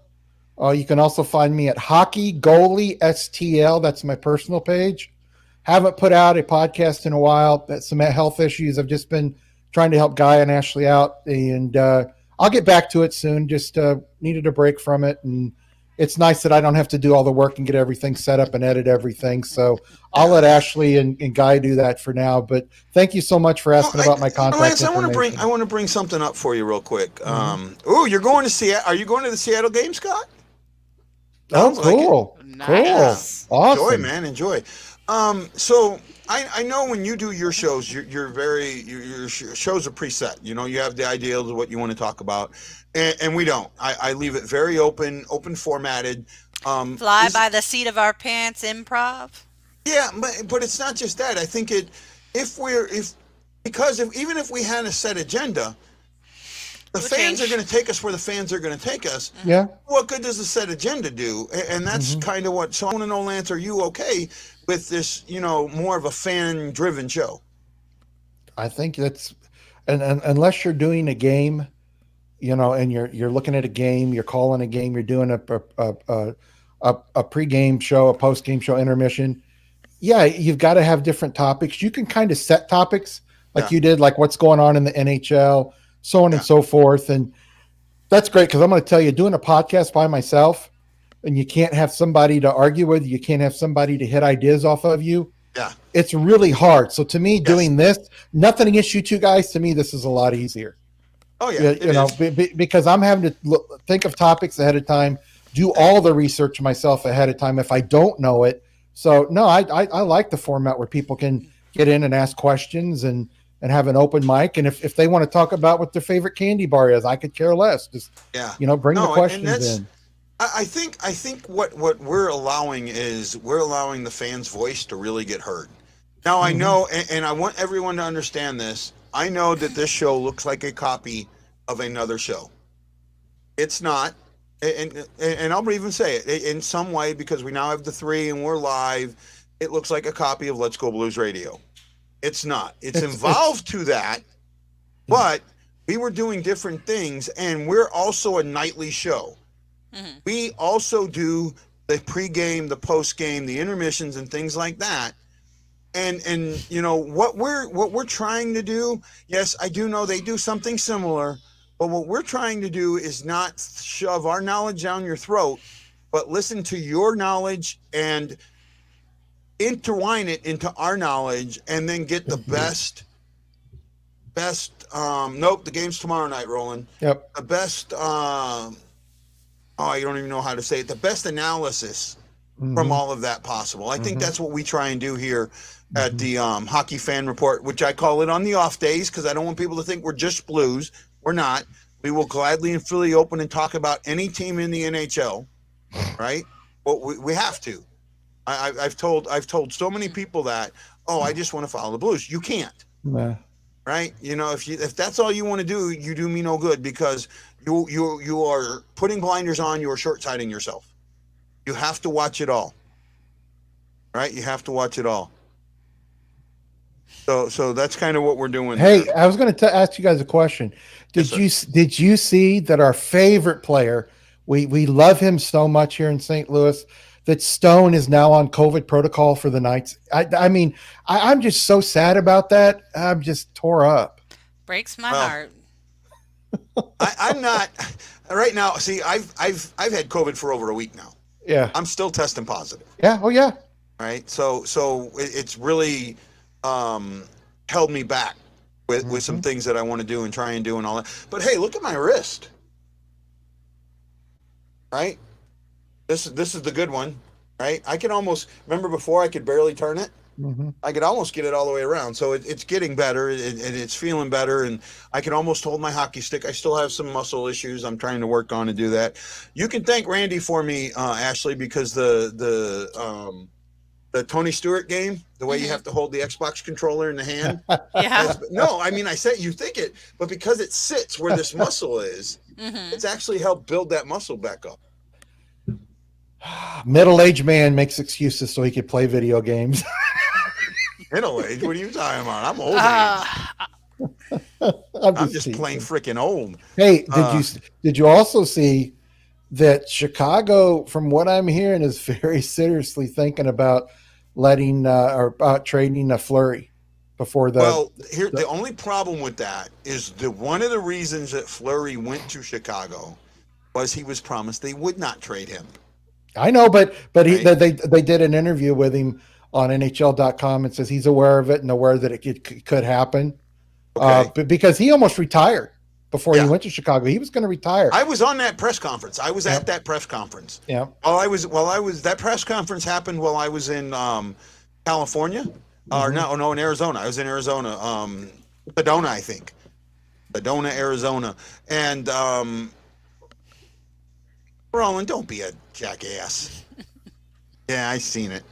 You can also find me at Hockey Goalie STL. That's my personal page. Haven't put out a podcast in a while. Some health issues. I've just been trying to help Guy and Ashley out, and I'll get back to it soon. Just needed a break from it, and it's nice that I don't have to do all the work and get everything set up and edit everything. So I'll let Ashley and Guy do that for now. But thank you so much for asking about my contact Lance, information. I want to bring something up for you real quick. You're going to Seattle? Are you going to the Seattle game, Scott? Oh, Sounds like cool. Nice. Cool. Awesome. Enjoy, man. Enjoy. So I know when you do your shows, your shows are preset. You have the ideas of what you want to talk about, and we don't. I leave it very open formatted. Fly by the seat of our pants improv. Yeah, but it's not just that. I think even if we had a set agenda, the fans are going to take us where the fans are going to take us. Yeah. What good does a set agenda do? And that's kind of what. So I want to know, Lance, are you okay with this? More of a fan-driven show? I think that's, and unless you're doing a game, and you're looking at a game, you're calling a game, you're doing a pregame show, a postgame show, intermission. Yeah, you've got to have different topics. You can kind of set topics like you did, like what's going on in the NHL. So on and so forth. And that's great, because I'm going to tell you, doing a podcast by myself and you can't have somebody to argue with, you can't have somebody to hit ideas off of you. Yeah. It's really hard. So to me, doing this, nothing against you two guys, to me, this is a lot easier. Oh, yeah. Because I'm having to think of topics ahead of time, do all the research myself ahead of time if I don't know it. So, no, I like the format where people can get in and ask questions and have an open mic, and if they want to talk about what their favorite candy bar is, I could care less. Just bring the questions in. I think what we're allowing is we're allowing the fans' voice to really get heard. Now I know, and I want everyone to understand this. I know that this show looks like a copy of another show. It's not, and I'll even say it in some way, because we now have the 3 and we're live. It looks like a copy of Let's Go Blues Radio. It's not. It's involved to that, but we were doing different things, and we're also a nightly show. We also do the pregame, the postgame, the intermissions, and things like that. And what we're trying to do. Yes, I do know they do something similar, but what we're trying to do is not shove our knowledge down your throat, but listen to your knowledge and intertwine it into our knowledge, and then get the best the game's tomorrow night, Roland. Yep. The best I don't even know how to say it, the best analysis from all of that possible. I think that's what we try and do here at the Hockey Fan Report, which I call it on the off days, because I don't want people to think we're just Blues. We're not. We will gladly and freely open and talk about any team in the NHL, right? But we have to. I've told so many people that, I just want to follow the Blues. You can't, right? If that's all you want to do, you do me no good, because you are putting blinders on. You are short-sighting yourself. You have to watch it all, right? You have to watch it all. So that's kind of what we're doing. Hey, there. I was going to ask you guys a question. Did you see that our favorite player, we love him so much here in St. Louis, that Stone is now on COVID protocol for the Knights? I'm just so sad about that. I'm just tore up. Breaks my heart. I'm not right now. See, I've had COVID for over a week now. Yeah. I'm still testing positive. Yeah. Oh yeah. Right. So it's really held me back with some things that I want to do and try and do and all that. But hey, look at my wrist. right? This is the good one, right? I can almost remember before I could barely turn it. Mm-hmm. I could almost get it all the way around. So it's getting better and it's feeling better. And I can almost hold my hockey stick. I still have some muscle issues I'm trying to work on to do that. You can thank Randy for me, Ashley, because the Tony Stewart game, the way you have to hold the Xbox controller in the hand. Yeah. No, I mean, I said you think it, but because it sits where this muscle is, it's actually helped build that muscle back up. Middle-aged man makes excuses so he could play video games. Middle age? What are you talking about? I'm old age. I'm just plain freaking old. Hey, did you also see that Chicago, from what I'm hearing, is very seriously thinking about letting or about trading a Fleury before the. Well, the only problem with that is one of the reasons that Fleury went to Chicago was he was promised they would not trade him. I know, but Right. they did an interview with him on NHL.com and says he's aware of it and aware that it could happen. Okay. But because he almost retired before Yeah. he went to Chicago, he was going to retire. I was on that press conference. I was at that press conference. Yeah. While I was that press conference happened while I was in California, or no, in Arizona. I was in Arizona, Sedona, I think, Sedona, Arizona, and Roland, don't be a jackass. Yeah, I seen it.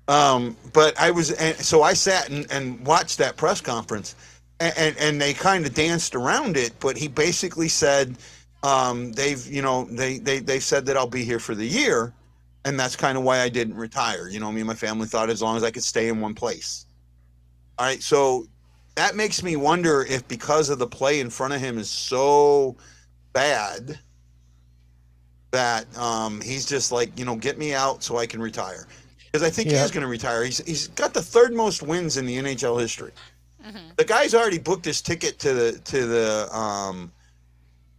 But I was, and so I sat and watched that press conference, and they kind of danced around it. But he basically said, they said that I'll be here for the year, and that's kind of why I didn't retire. You know, me and my family thought as long as I could stay in one place. All right, so that makes me wonder if because of the play in front of him is so bad that he's just like, get me out so I can retire. Because I think he is going to retire. He's got the third most wins in the NHL history. The guy's already booked his ticket to the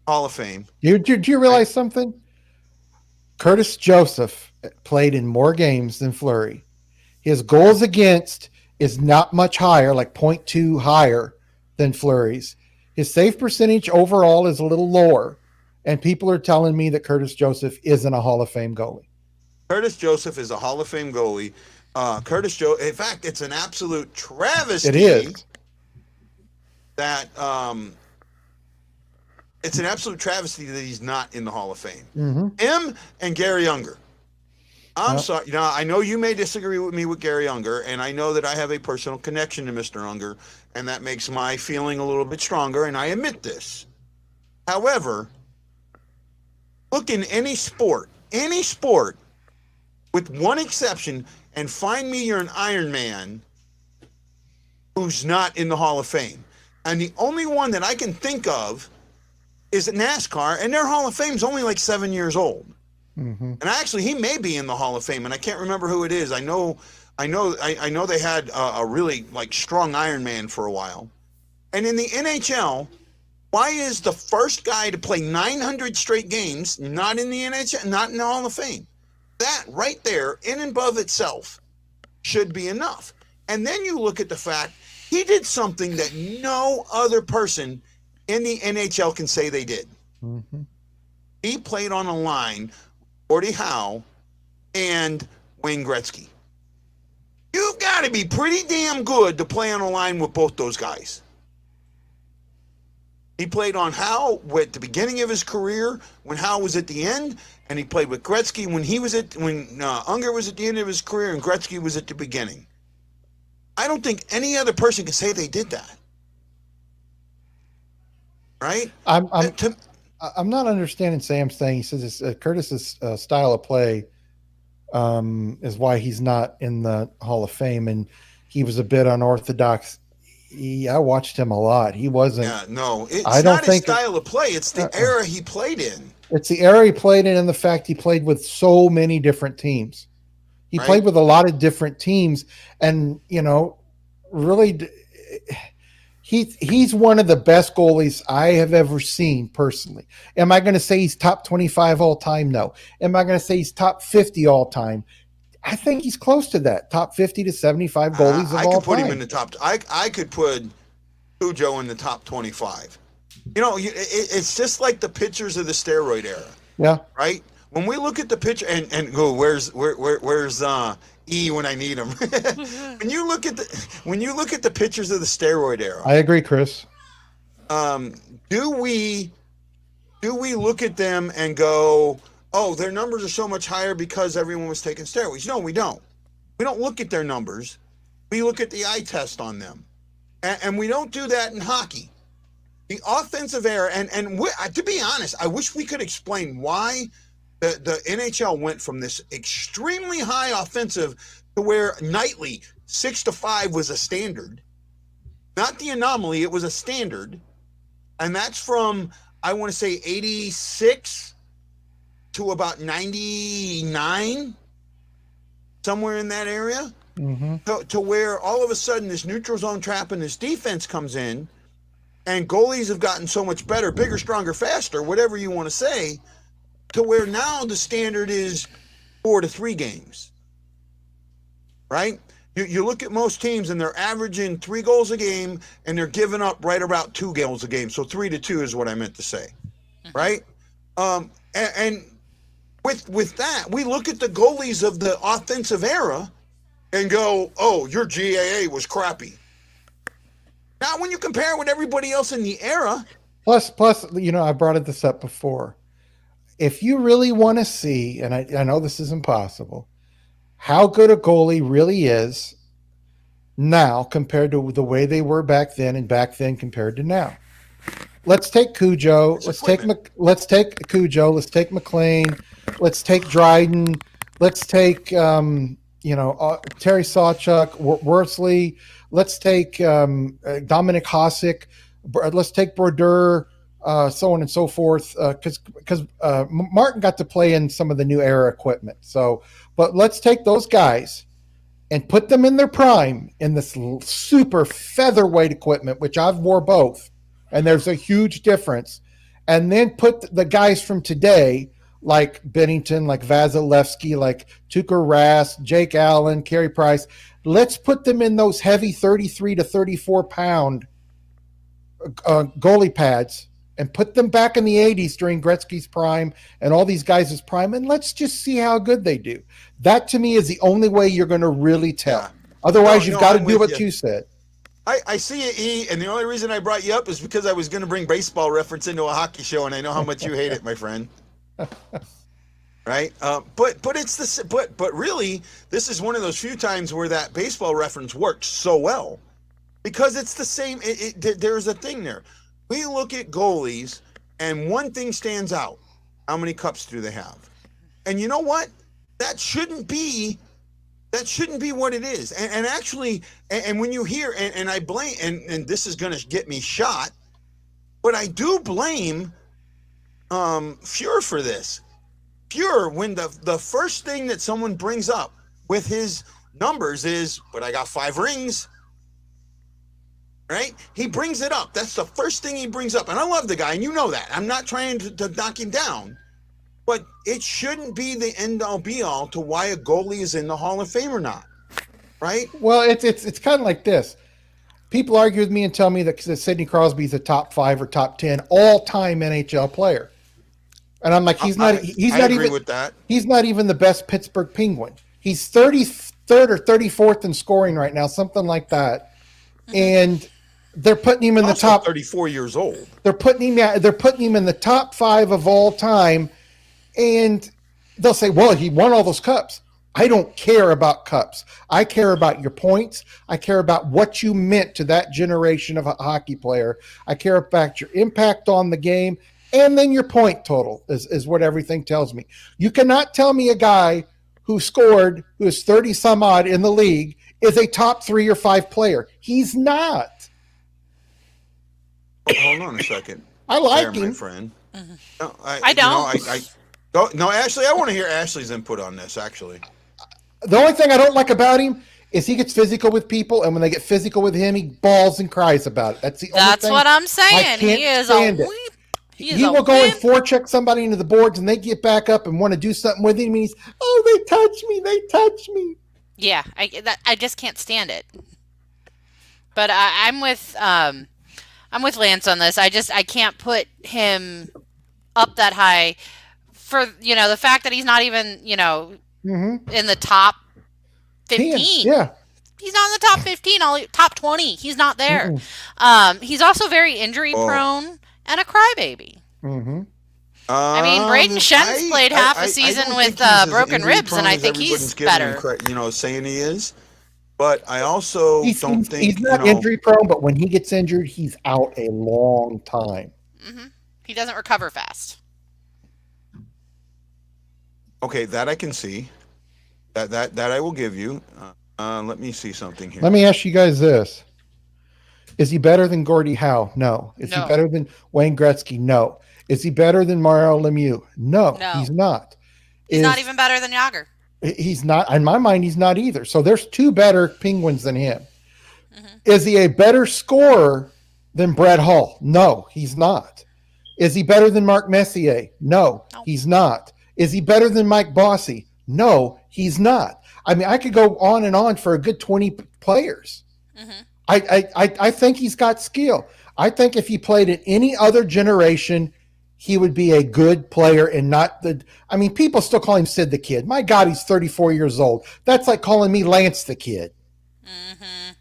Hall of Fame. Did you realize something? Curtis Joseph played in more games than Fleury. His goals against is not much higher, like 0.2 higher than Fleury's. His save percentage overall is a little lower, and people are telling me that Curtis Joseph isn't a Hall of Fame goalie. Curtis Joseph is a Hall of Fame goalie. In fact, it's an absolute travesty. It is. That it's an absolute travesty that he's not in the Hall of Fame. Him and Gary Unger. I'm sorry. I know you may disagree with me with Gary Unger, and I know that I have a personal connection to Mr. Unger, and that makes my feeling a little bit stronger, and I admit this. However, look in any sport, with one exception, and find me you're an Iron Man who's not in the Hall of Fame. And the only one that I can think of is NASCAR, and their Hall of Fame's only like 7 years old. And actually, he may be in the Hall of Fame, and I can't remember who it is. I know they had a really like strong Iron Man for a while. And in the NHL, why is the first guy to play 900 straight games not in the NHL, not in the Hall of Fame? That right there, in and above itself, should be enough. And then you look at the fact he did something that no other person in the NHL can say they did. He played on a line, Gordie Howe and Wayne Gretzky. You've got to be pretty damn good to play on a line with both those guys. He played on Howe at the beginning of his career when Howe was at the end, and he played with Gretzky when Unger was at the end of his career and Gretzky was at the beginning. I don't think any other person can say they did that. Right? I'm not understanding Sam's thing. He says Curtis's style of play is why he's not in the Hall of Fame, and he was a bit unorthodox. I watched him a lot. He wasn't. Yeah, no, it's I don't not think his style of play. It's the era he played in. It's the era he played in, and the fact he played with so many different teams. He played with a lot of different teams, and really, he's one of the best goalies I have ever seen personally. Am I going to say he's top 25 all time? No. Am I going to say he's top 50 all time? I think he's close to that, top 50 to 75 goalies of all time. I could put him in the top. I could put Cujo in the top 25. It's just like the pitchers of the steroid era. Yeah. Right? when we look at the picture and go, where's E when I need him? when you look at the pictures of the steroid era, I agree, Chris. do we look at them and go, oh, their numbers are so much higher because everyone was taking steroids? No, we don't. We don't look at their numbers. We look at the eye test on them, and we don't do that in hockey. The offensive era, to be honest, I wish we could explain why the NHL went from this extremely high offensive to where nightly 6-5 was a standard, not the anomaly. It was a standard, and that's from, I want to say, 86 to about 99, somewhere in that area, to where all of a sudden this neutral zone trap and this defense comes in, and goalies have gotten so much better, bigger, stronger, faster, whatever you want to say, to where now the standard is 4 to 3 games, right? You look at most teams and they're averaging 3 goals a game and they're giving up right about 2 goals a game. So 3 to 2 is what I meant to say, right? And with that, we look at the goalies of the offensive era and go, oh, your GAA was crappy. Not when you compare it with everybody else in the era. Plus, I brought this up before. If you really want to see, and I know this is impossible, how good a goalie really is now compared to the way they were back then, and back then compared to now. Let's take Cujo. Let's take Cujo. Let's take McLean. Let's take Dryden. Let's take Terry Sawchuk, Worsley. Let's take Dominic Hasek. Let's take Brodeur, so on and so forth. Because Martin got to play in some of the new era equipment. So, but let's take those guys and put them in their prime in this super featherweight equipment, which I've wore both, and there's a huge difference. And then put the guys from today, like Bennington, like Vasilevsky, like Tuukka Rask, Jake Allen, Carey Price. Let's put them in those heavy 33 to 34 pound goalie pads and put them back in the 80s during Gretzky's prime and all these guys' prime, and let's just see how good they do. That, to me, is the only way you're going to really tell. Yeah. Otherwise, you've got to do what you said. I see you, E, and the only reason I brought you up is because I was going to bring baseball reference into a hockey show, and I know how much you hate it, my friend. Right? But it's but really, this is one of those few times where that baseball reference works so well, because it's the same. There's a thing there. We look at goalies, and one thing stands out: how many cups do they have? And you know what? That shouldn't be what it is. And actually, and when you hear, and I blame, and this is going to get me shot, but I do blame Fuhr for this. Fuhr, when the first thing that someone brings up with his numbers is, but I got 5 rings, right? He brings it up. That's the first thing he brings up. And I love the guy, and you know that. I'm not trying to knock him down, but it shouldn't be the end-all be-all to why a goalie is in the Hall of Fame or not, right? Well, it's kind of like this. People argue with me and tell me that Sidney Crosby is a top 5 or top 10 all-time NHL player. And I'm like, he's not even with that. He's not even the best Pittsburgh Penguin. He's 33rd or 34th in scoring right now, something like that. And they're putting him in the top. 34 years old. They're putting him in the top 5 of all time, and they'll say, "Well, he won all those cups." I don't care about cups. I care about your points. I care about what you meant to that generation of a hockey player. I care about your impact on the game. And then your point total is what everything tells me. You cannot tell me a guy who is 30 some odd in the league is a top 3 or 5 player. He's not. Hold on a second. I like him, my friend. Mm-hmm. No, I don't. No, Ashley, I want to hear Ashley's input on this, actually. The only thing I don't like about him is he gets physical with people, and when they get physical with him, he bawls and cries about it. That's what I'm saying. He is a weep. He will go and forecheck somebody into the boards, and they get back up and want to do something with him. And he's, they touch me. Yeah, I just can't stand it. But I'm with Lance on this. I can't put him up that high for the fact that he's not even Mm-hmm. in the top 15. Yeah. He's not in the top 15, top 20. He's not there. He's also very injury prone and a crybaby. Mm-hmm. I mean, Braden Shen's played half a season with broken ribs, and I think he's better. Saying he is, but I also don't think he's not injury prone. But when he gets injured, he's out a long time. Mm-hmm. He doesn't recover fast. Okay, that I can see. That I will give you. Let me see something here. Let me ask you guys this: is he better than Gordie Howe? No. Is he better than Wayne Gretzky? No. Is he better than Mario Lemieux? No, he's not. He's not even better than Yager. He's not. In my mind, he's not either. So there's two better Penguins than him. Mm-hmm. Is he a better scorer than Brett Hull? No, he's not. Is he better than Mark Messier? No, he's not. Is he better than Mike Bossy? No, he's not. I mean, I could go on and on for a good 20 players. Mm-hmm. I think he's got skill. I think if he played in any other generation, he would be a good player and not the. I mean, people still call him Sid the Kid. My God, he's 34 years old. That's like calling me Lance the Kid. Mm-hmm.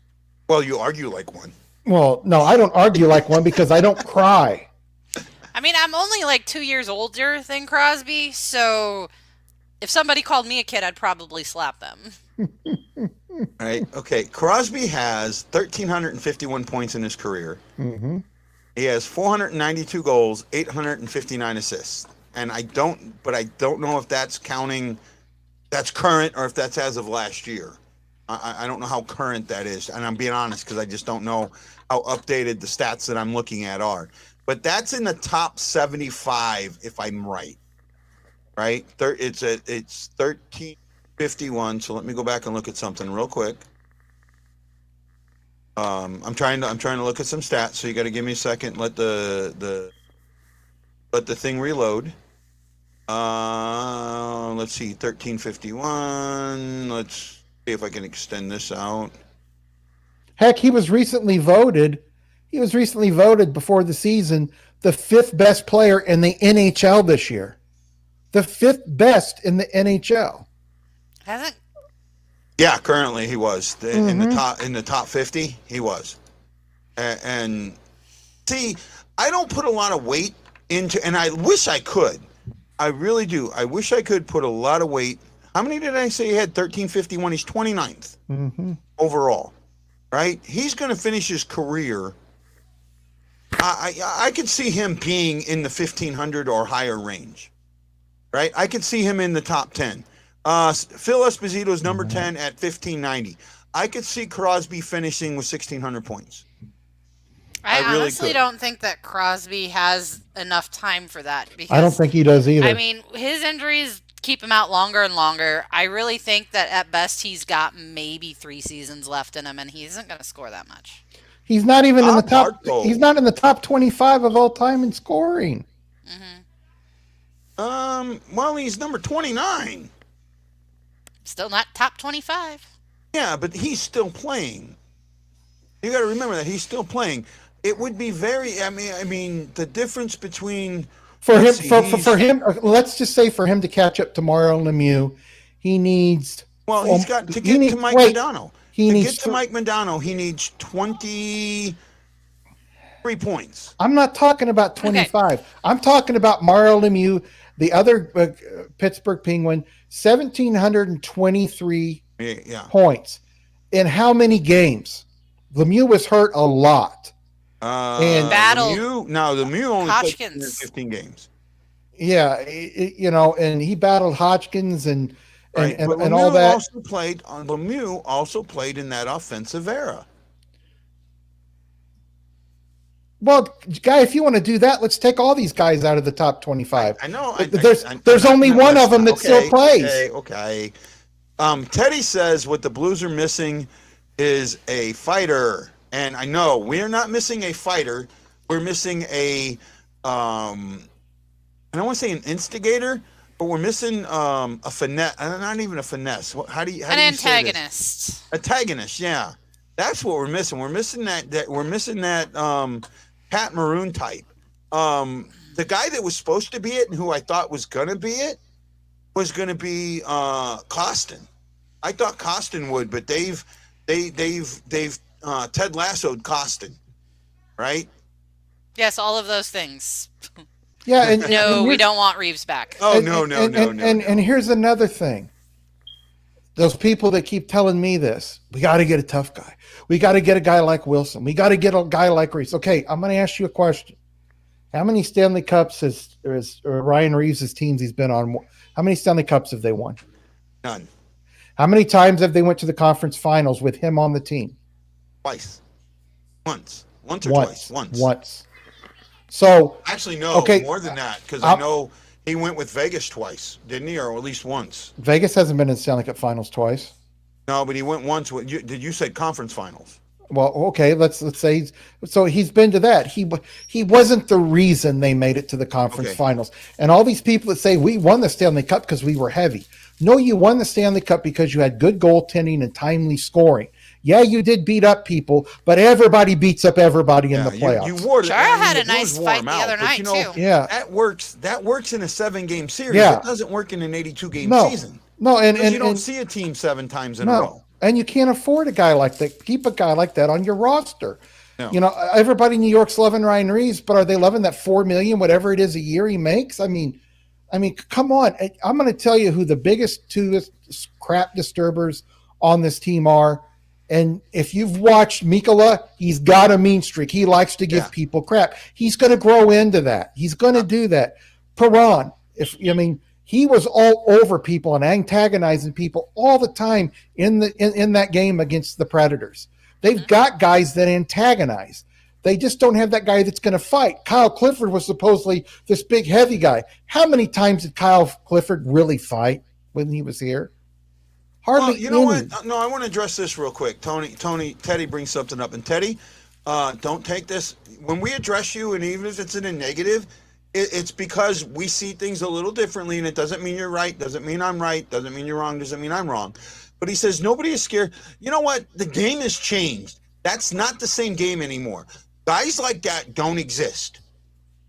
Well, you argue like one. Well, no, I don't argue like one because I don't cry. I mean, I'm only like 2 years older than Crosby, so if somebody called me a kid, I'd probably slap them. Right. Okay. Crosby has 1,351 points in his career. Mm-hmm. He has 492 goals, 859 assists. And I don't know if that's counting, that's current or if that's as of last year. I don't know how current that is. And I'm being honest because I just don't know how updated the stats that I'm looking at are. But that's in the top 75, if I'm right. Right? It's 1351. So let me go back and look at something real quick. I'm trying to look at some stats, so you got to give me a second. Let the thing reload. Let's see, 1351. Let's see if I can extend this out. Heck, he was recently voted before the season the 5th best player in the NHL this year. The 5th best in the NHL. Hasn't. Yeah, currently he was in the top 50. He was, and see, I don't put a lot of weight into, and I wish I could. I really do. I wish I could put a lot of weight. How many did I say he had? 1351. He's 29th overall, right? He's going to finish his career. I could see him being in the 1,500 or higher range, right? I could see him in the top 10. Phil Esposito is number 10 at 1,590. I could see Crosby finishing with 1,600 points. I really honestly don't think that Crosby has enough time for that. Because, I don't think he does either. I mean, his injuries keep him out longer and longer. I really think that at best he's got maybe 3 seasons left in him, and he isn't going to score that much. He's not even in the top. He's not in the top 25 of all time in scoring. Well, he's number 29. Still not top 25. Yeah, but he's still playing. You got to remember that he's still playing. It would be very. I mean, the difference between for him. Let's just say for him to catch up to Mario Lemieux, he needs. Well, he's got to get to Mike Modano. To get to Mike Modano, he needs 23 points. I'm not talking about 25. Okay. I'm talking about Mario Lemieux, the other Pittsburgh Penguin, 1,723 points. In how many games? Lemieux was hurt a lot. And battled. Lemieux only played 15 games. Yeah, and he battled Hodgkins and Lemieux all that. Lemieux also played in that offensive era. Well, Guy, if you want to do that, let's take all these guys out of the top 25. I know. There's only one of them that still plays. Okay. Teddy says what the Blues are missing is a fighter. And I know we're not missing a fighter. We're missing a, I don't want to say an instigator, but we're missing a finesse. Not even a finesse. How do you an antagonist? Antagonist, yeah. That's what we're missing. We're missing that Pat Maroon type. the guy that was supposed to be it and who I thought was gonna be it was gonna be Costin. I thought Costin would, but they've Ted Lasso'd Costin, right? Yes, all of those things. Yeah, and No, we don't want Reeves back. Oh and, no. And here's another thing. Those people that keep telling me this, we got to get a tough guy. We got to get a guy like Wilson. We got to get a guy like Reeves. Okay, I'm going to ask you a question. How many Stanley Cups has Ryan Reeves' teams he's been on? How many Stanley Cups have they won? None. How many times have they went to the conference finals with him on the team? Twice. Once or twice. Once. So actually, no, okay, more than that, because I know he went with Vegas twice, didn't he, or at least once? Vegas hasn't been in the Stanley Cup Finals twice. No, but he went once. Did you say conference finals? Well, okay, let's say he's been to that. He wasn't the reason they made it to the conference finals. And all these people that say we won the Stanley Cup because we were heavy. No, you won the Stanley Cup because you had good goaltending and timely scoring. Yeah, you did beat up people, but everybody beats up everybody in the playoffs. You wore Chara had a nice fight the other night, too. Yeah. That works in a 7-game series. Yeah. It doesn't work in an 82-game season. No, and you don't see a team 7 times in a row. And you can't afford a guy like that. Keep a guy like that on your roster. No. You know, everybody in New York's loving Ryan Reeves, but are they loving that $4 million, whatever it is a year he makes? I mean, come on. I'm going to tell you who the biggest two crap disturbers on this team are. And if you've watched Mikkola, he's got a mean streak. He likes to give people crap. He's going to grow into that. He's going to do that. Perron, he was all over people and antagonizing people all the time in that game against the Predators. They've got guys that antagonize. They just don't have that guy that's going to fight. Kyle Clifford was supposedly this big, heavy guy. How many times did Kyle Clifford really fight when he was here? Hardly. Well, you know what? No, I want to address this real quick. Teddy brings something up. And Teddy, don't take this. When we address you, and even if it's in a negative, it's because we see things a little differently, and it doesn't mean you're right, doesn't mean I'm right, doesn't mean you're wrong, doesn't mean I'm wrong. But he says nobody is scared. You know what? The game has changed. That's not the same game anymore. Guys like that don't exist.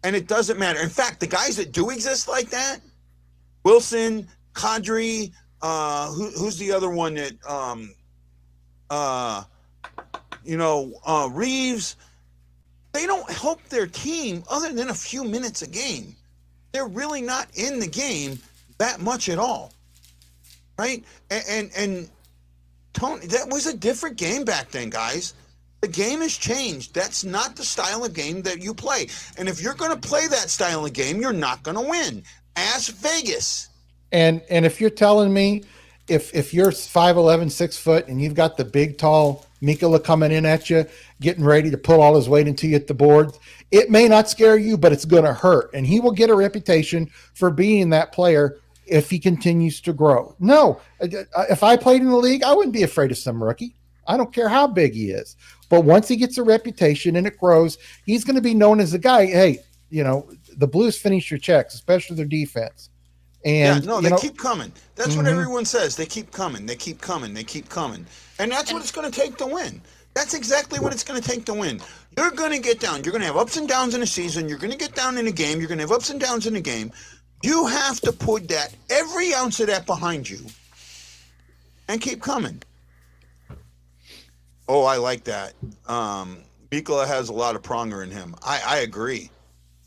And it doesn't matter. In fact, the guys that do exist like that, Wilson, Kadri, who's the other one that Reeves, they don't help their team other than a few minutes a game. They're really not in the game that much at all. Right? And Tony, that was a different game back then, guys. The game has changed. That's not the style of game that you play. And if you're going to play that style of game, you're not going to win. Ask Vegas. And if you're telling me if you're 5'11", 6 foot, and you've got the big, tall Mikkola coming in at you, getting ready to pull all his weight into you at the boards, it may not scare you, but it's going to hurt. And he will get a reputation for being that player if he continues to grow. No, if I played in the league, I wouldn't be afraid of some rookie. I don't care how big he is. But once he gets a reputation and it grows, he's going to be known as the guy, hey, the Blues finish your checks, especially their defense. And they keep coming. That's what everyone says. They keep coming. They keep coming. They keep coming. And that's what it's going to take to win. That's exactly what it's going to take to win. You're going to get down. You're going to have ups and downs in a season. You're going to get down in a game. You're going to have ups and downs in a game. You have to put every ounce of that behind you and keep coming. Oh, I like that. Mikkola has a lot of pronger in him. I agree.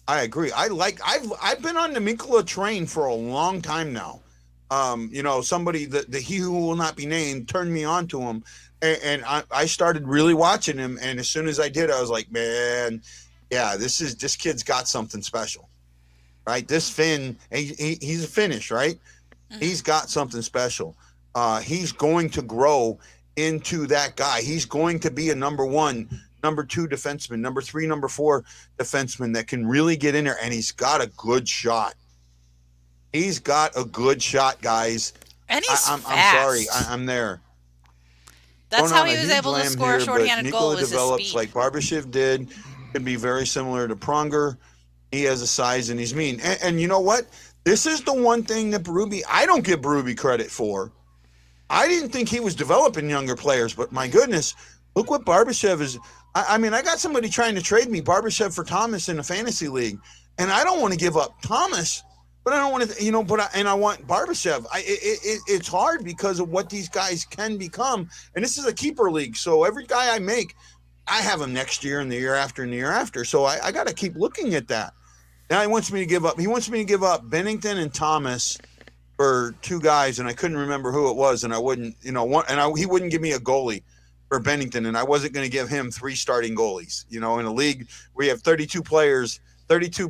I've been on the Mikkola train for a long time now. Somebody the he who will not be named turned me on to him, and I started really watching him. And as soon as I did, I was like, man, yeah, this kid's got something special, right? This Finn, he's a Finnish, right? Mm-hmm. He's got something special. He's going to grow into that guy. He's going to be a number 1, number 2 defenseman, number 3, number 4 defenseman that can really get in there, and he's got a good shot. He's got a good shot, guys. And he's I'm fast. sorry, I'm there. That's how he was able to score a shorthanded goal. Mikkola develops like Barbashev did. Could be very similar to Pronger. He has a size and he's mean. And you know what? This is the one thing that I don't give Berube credit for. I didn't think he was developing younger players, but my goodness, look what Barbashev is. I got somebody trying to trade me Barbashev for Thomas in a fantasy league, and I don't want to give up Thomas, but I don't want to, and I want Barbashev. It's hard because of what these guys can become, and this is a keeper league. So every guy I make, I have him next year and the year after and the year after. So I got to keep looking at that. Now he wants me to give up. He wants me to give up Bennington and Thomas for two guys, and I couldn't remember who it was, and I wouldn't, he wouldn't give me a goalie for Bennington, and I wasn't going to give him 3 starting goalies. In a league where you have 32 players, 32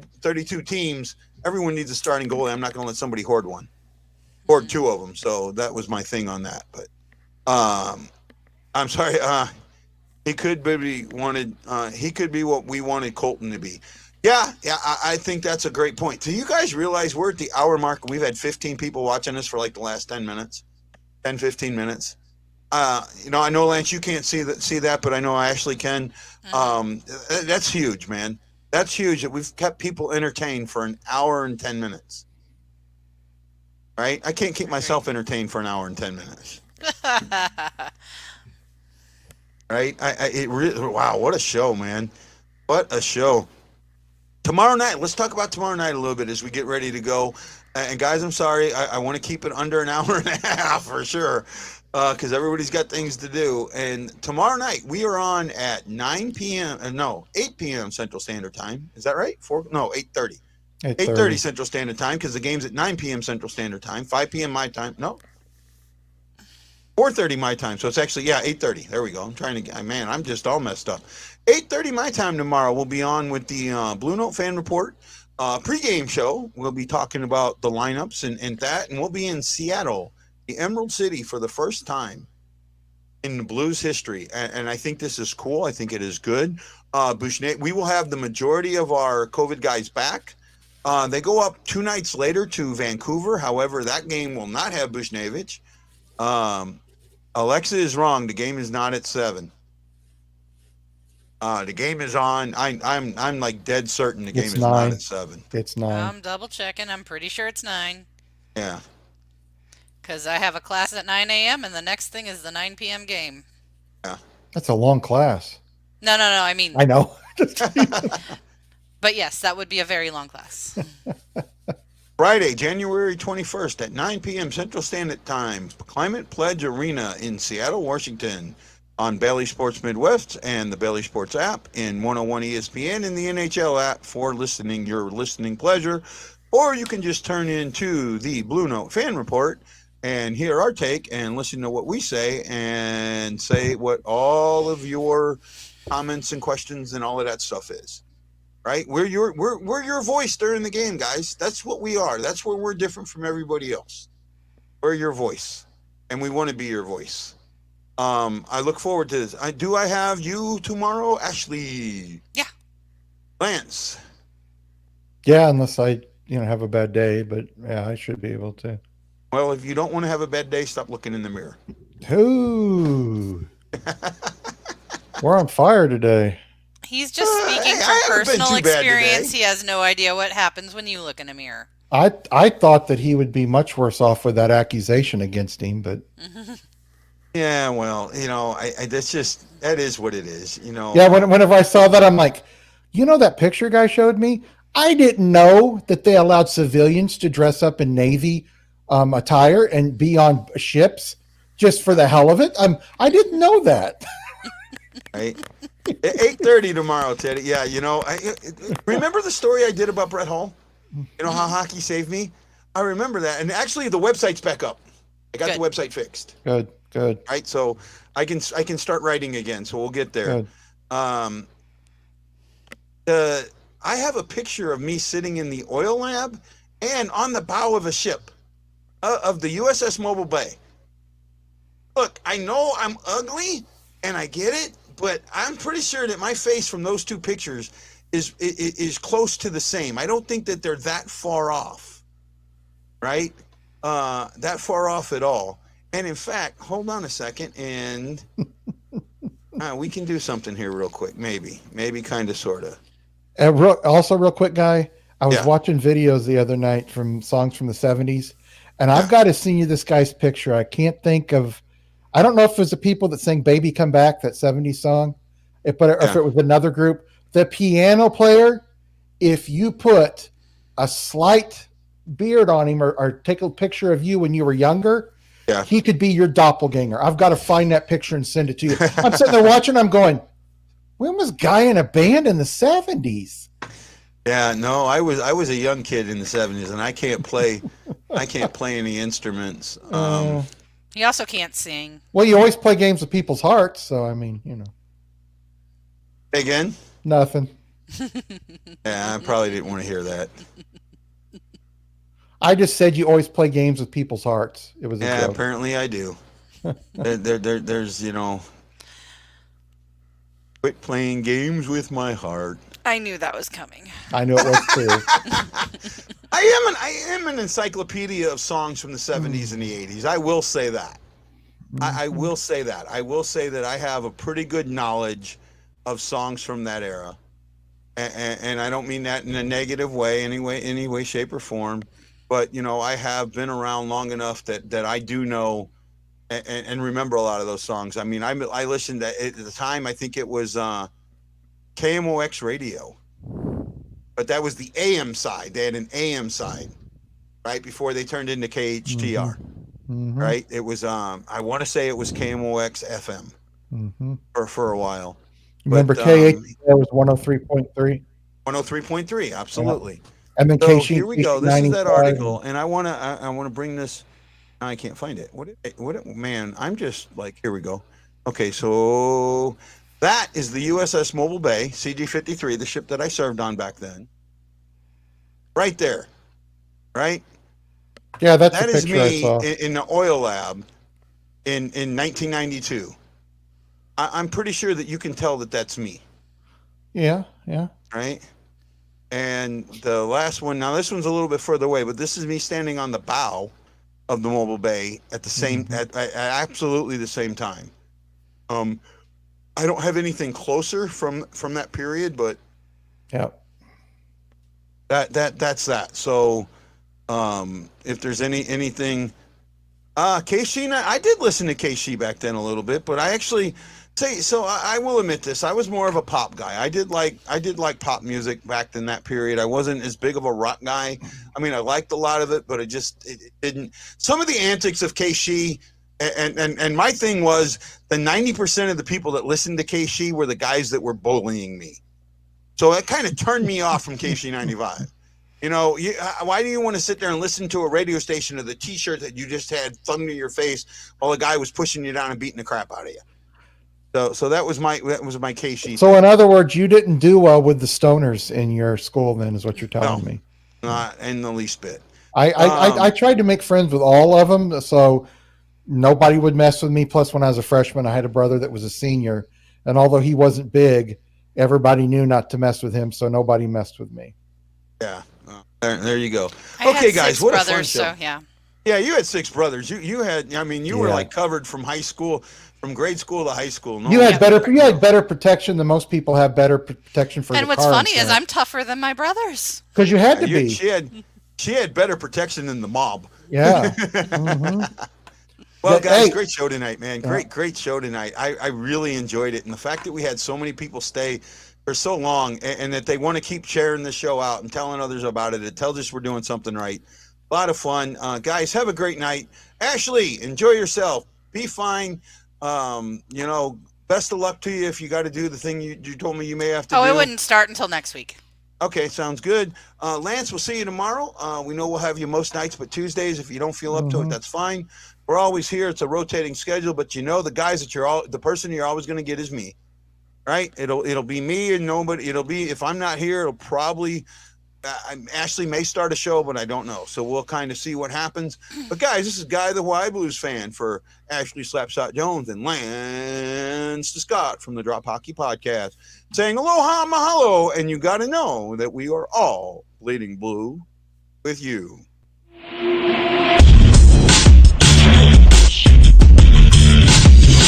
teams. Everyone needs a starting goalie. I'm not going to let somebody hoard 2 of them. So that was my thing on that. But I'm sorry. He could be what we wanted Colton to be. Yeah. I think that's a great point. Do you guys realize we're at the hour mark? We've had 15 people watching us for like the last 15 minutes. I know, Lance, you can't see that, but I know I actually can. That's huge, man. That's huge that we've kept people entertained for an hour and 10 minutes. Right? I can't keep myself entertained for an hour and 10 minutes. Right? Wow, what a show, man. What a show. Tomorrow night, let's talk about tomorrow night a little bit as we get ready to go. And guys, I'm sorry, I want to keep it under an hour and a half for sure. Because everybody's got things to do. And tomorrow night, we are on at 8 p.m. Central Standard Time. Is that right? 8:30. 8:30 Central Standard Time, because the game's at 9 p.m. Central Standard Time, 5 p.m. my time. No. 4:30 my time. So it's actually, 8:30. There we go. I'm just all messed up. 8:30 my time tomorrow. We'll be on with the Blue Note Fan Report pregame show. We'll be talking about the lineups and that. And we'll be in Seattle, the Emerald City, for the first time in the Blues history. And I think this is cool. I think it is good. We will have the majority of our COVID guys back. They go up 2 nights later to Vancouver. However, that game will not have Bushnevich. Alexa is wrong. The game is not at 7. The game is on. I'm like dead certain the game is 9. Not at 7. It's 9. I'm double checking. I'm pretty sure it's 9. Yeah. Because I have a class at 9 a.m. and the next thing is the 9 p.m. game. Yeah. That's a long class. No. I mean. I know. But yes, that would be a very long class. Friday, January 21st at 9 p.m. Central Standard Time, Climate Pledge Arena in Seattle, Washington, on Bally Sports Midwest and the Bally Sports app, in 101 ESPN and the NHL app for your listening pleasure. Or you can just turn into the Blue Note Fan Report and hear our take and listen to what we say and say what all of your comments and questions and all of that stuff is. Right? We're your voice during the game, guys. That's what we are. That's where we're different from everybody else. We're your voice, and we want to be your voice. I look forward to this. I have you tomorrow, Ashley? Yeah. Lance? Yeah, unless I have a bad day, but yeah, I should be able to. Well, if you don't want to have a bad day, stop looking in the mirror. Ooh. We're on fire today. He's just speaking from personal experience. He has no idea what happens when you look in a mirror. I thought that he would be much worse off with that accusation against him, but yeah, well, that is what it is, Yeah, whenever I saw that, I'm like, that picture guy showed me? I didn't know that they allowed civilians to dress up in Navy attire and be on ships just for the hell of it. I didn't know that. Right. 8:30 tomorrow, Teddy. Yeah, remember the story I did about Brett Hall? How hockey saved me? I remember that. And actually, the website's back up. I got the website fixed. Good. Right, so I can start writing again, so we'll get there. Good. I have a picture of me sitting in the oil lab and on the bow of a ship of the USS Mobile Bay. Look, I know I'm ugly, and I get it, but I'm pretty sure that my face from those 2 pictures is close to the same. I don't think that they're that far off, right? That far off at all. And in fact, hold on a second, and we can do something here real quick. Maybe kind of, sort of. Also, real quick, Guy, I was watching videos the other night from songs from the 70s, and I've got to send you this guy's picture. I can't think of. I don't know if it was the people that sang Baby Come Back, that 70s song, if it was another group. The piano player if you put a slight beard on him or take a picture of you when you were younger, Yeah. he could be your doppelganger. I've got to find that picture and send it to you. I'm sitting there watching. I'm going, when was Guy in a band in the 70s? Yeah, no, I was a young kid in the 70s, and I can't play any instruments. He also can't sing. Well, you always play games with people's hearts, so I mean, you know. Again? Nothing. Yeah, I probably didn't want to hear that. I just said you always play games with people's hearts. It was a Yeah, joke. apparently I do. There's, you know, quit playing games with my heart. I knew that was coming. I knew it was too. I am an encyclopedia of songs from the 70s and the 80s. I will say that. I will say that. I will say that I have a pretty good knowledge of songs from that era. And I don't mean that in a negative way, any way, shape, or form. But, you know, I have been around long enough that I do know and remember a lot of those songs. I mean, I listened to, at the time, I think it was KMOX radio. But that was the AM side. They had an AM side, right, before they turned into KHTR, Mm-hmm. right? It was, I want to say it was KMOX FM Mm-hmm. for a while. Remember, But, KHTR was 103.3, 103.3, absolutely. and then So KC here we go. This is that 95. article, and I want to bring this. I can't find it. Man, I'm just like, here we go. Okay, so that is the USS Mobile Bay CG-53, the ship that I served on back then. Right there, right? Yeah, that's That the is picture I me saw. in the oil lab in 1992. I'm pretty sure that you can tell that that's me, Yeah. right? And the last one, now this one's a little bit further away, but this is me standing on the bow of the Mobile Bay at the same, at absolutely the same time. I don't have anything closer from that period, but Yeah. that's that. So, if there's anything, Keishi, I did listen to Keishi back then a little bit, but I actually I will admit this. I was more of a pop guy. I did like pop music back in that period. I wasn't as big of a rock guy. I mean, I liked a lot of it, but it didn't. Some of the antics of Keishi, and my thing was the 90% of the people that listened to Keishi were the guys that were bullying me. So it kind of turned me off from Keishi 95. You know, why do you want to sit there and listen to a radio station of the T-shirt that you just had thumb to your face while a guy was pushing you down and beating the crap out of you? So that was my Keishi. So in other words, you didn't do well with the stoners in your school, then, is what you're telling me. Not in the least bit. I tried to make friends with all of them, so nobody would mess with me. Plus, when I was a freshman, I had a brother that was a senior, and although he wasn't big, everybody knew not to mess with him, so nobody messed with me. Yeah, there you go. I Okay, had guys, six what brothers, a fun show. so yeah. Yeah, you had 6 brothers. You had, I mean, you were Yeah. like covered from high school, from grade school to high school. No You one- had better protection than most people have. Better protection for And the what's car funny is I'm tougher than my brothers. because you had to You- be. she had better protection than the mob. Yeah. Mhm. Well, Yeah, guys, hey. great show tonight, man. Great show tonight. I really enjoyed it. And the fact that we had so many people stay for so long and that they want to keep sharing the show out and telling others about it tells us we're doing something right. A lot of fun. Guys, have a great night. Ashley, enjoy yourself. Be fine. You know, best of luck to you if you got to do the thing you told me you may have to do. Oh, it wouldn't start until next week. Okay, sounds good. Lance, we'll see you tomorrow. We know we'll have you most nights, but Tuesdays, if you don't feel up to it, that's fine. We're always here. It's a rotating schedule, but you know the guys that the person you're always going to get is me, right? It'll be me and nobody. It'll be, if I'm not here, it'll probably, Ashley may start a show, but I don't know. So we'll kind of see what happens. But guys, this is Guy the Hawaii Blues fan for Ashley Slapshot Jones and Lance Scott from the Drop Hockey Podcast saying aloha mahalo. And you got to know that we are all bleeding blue with you.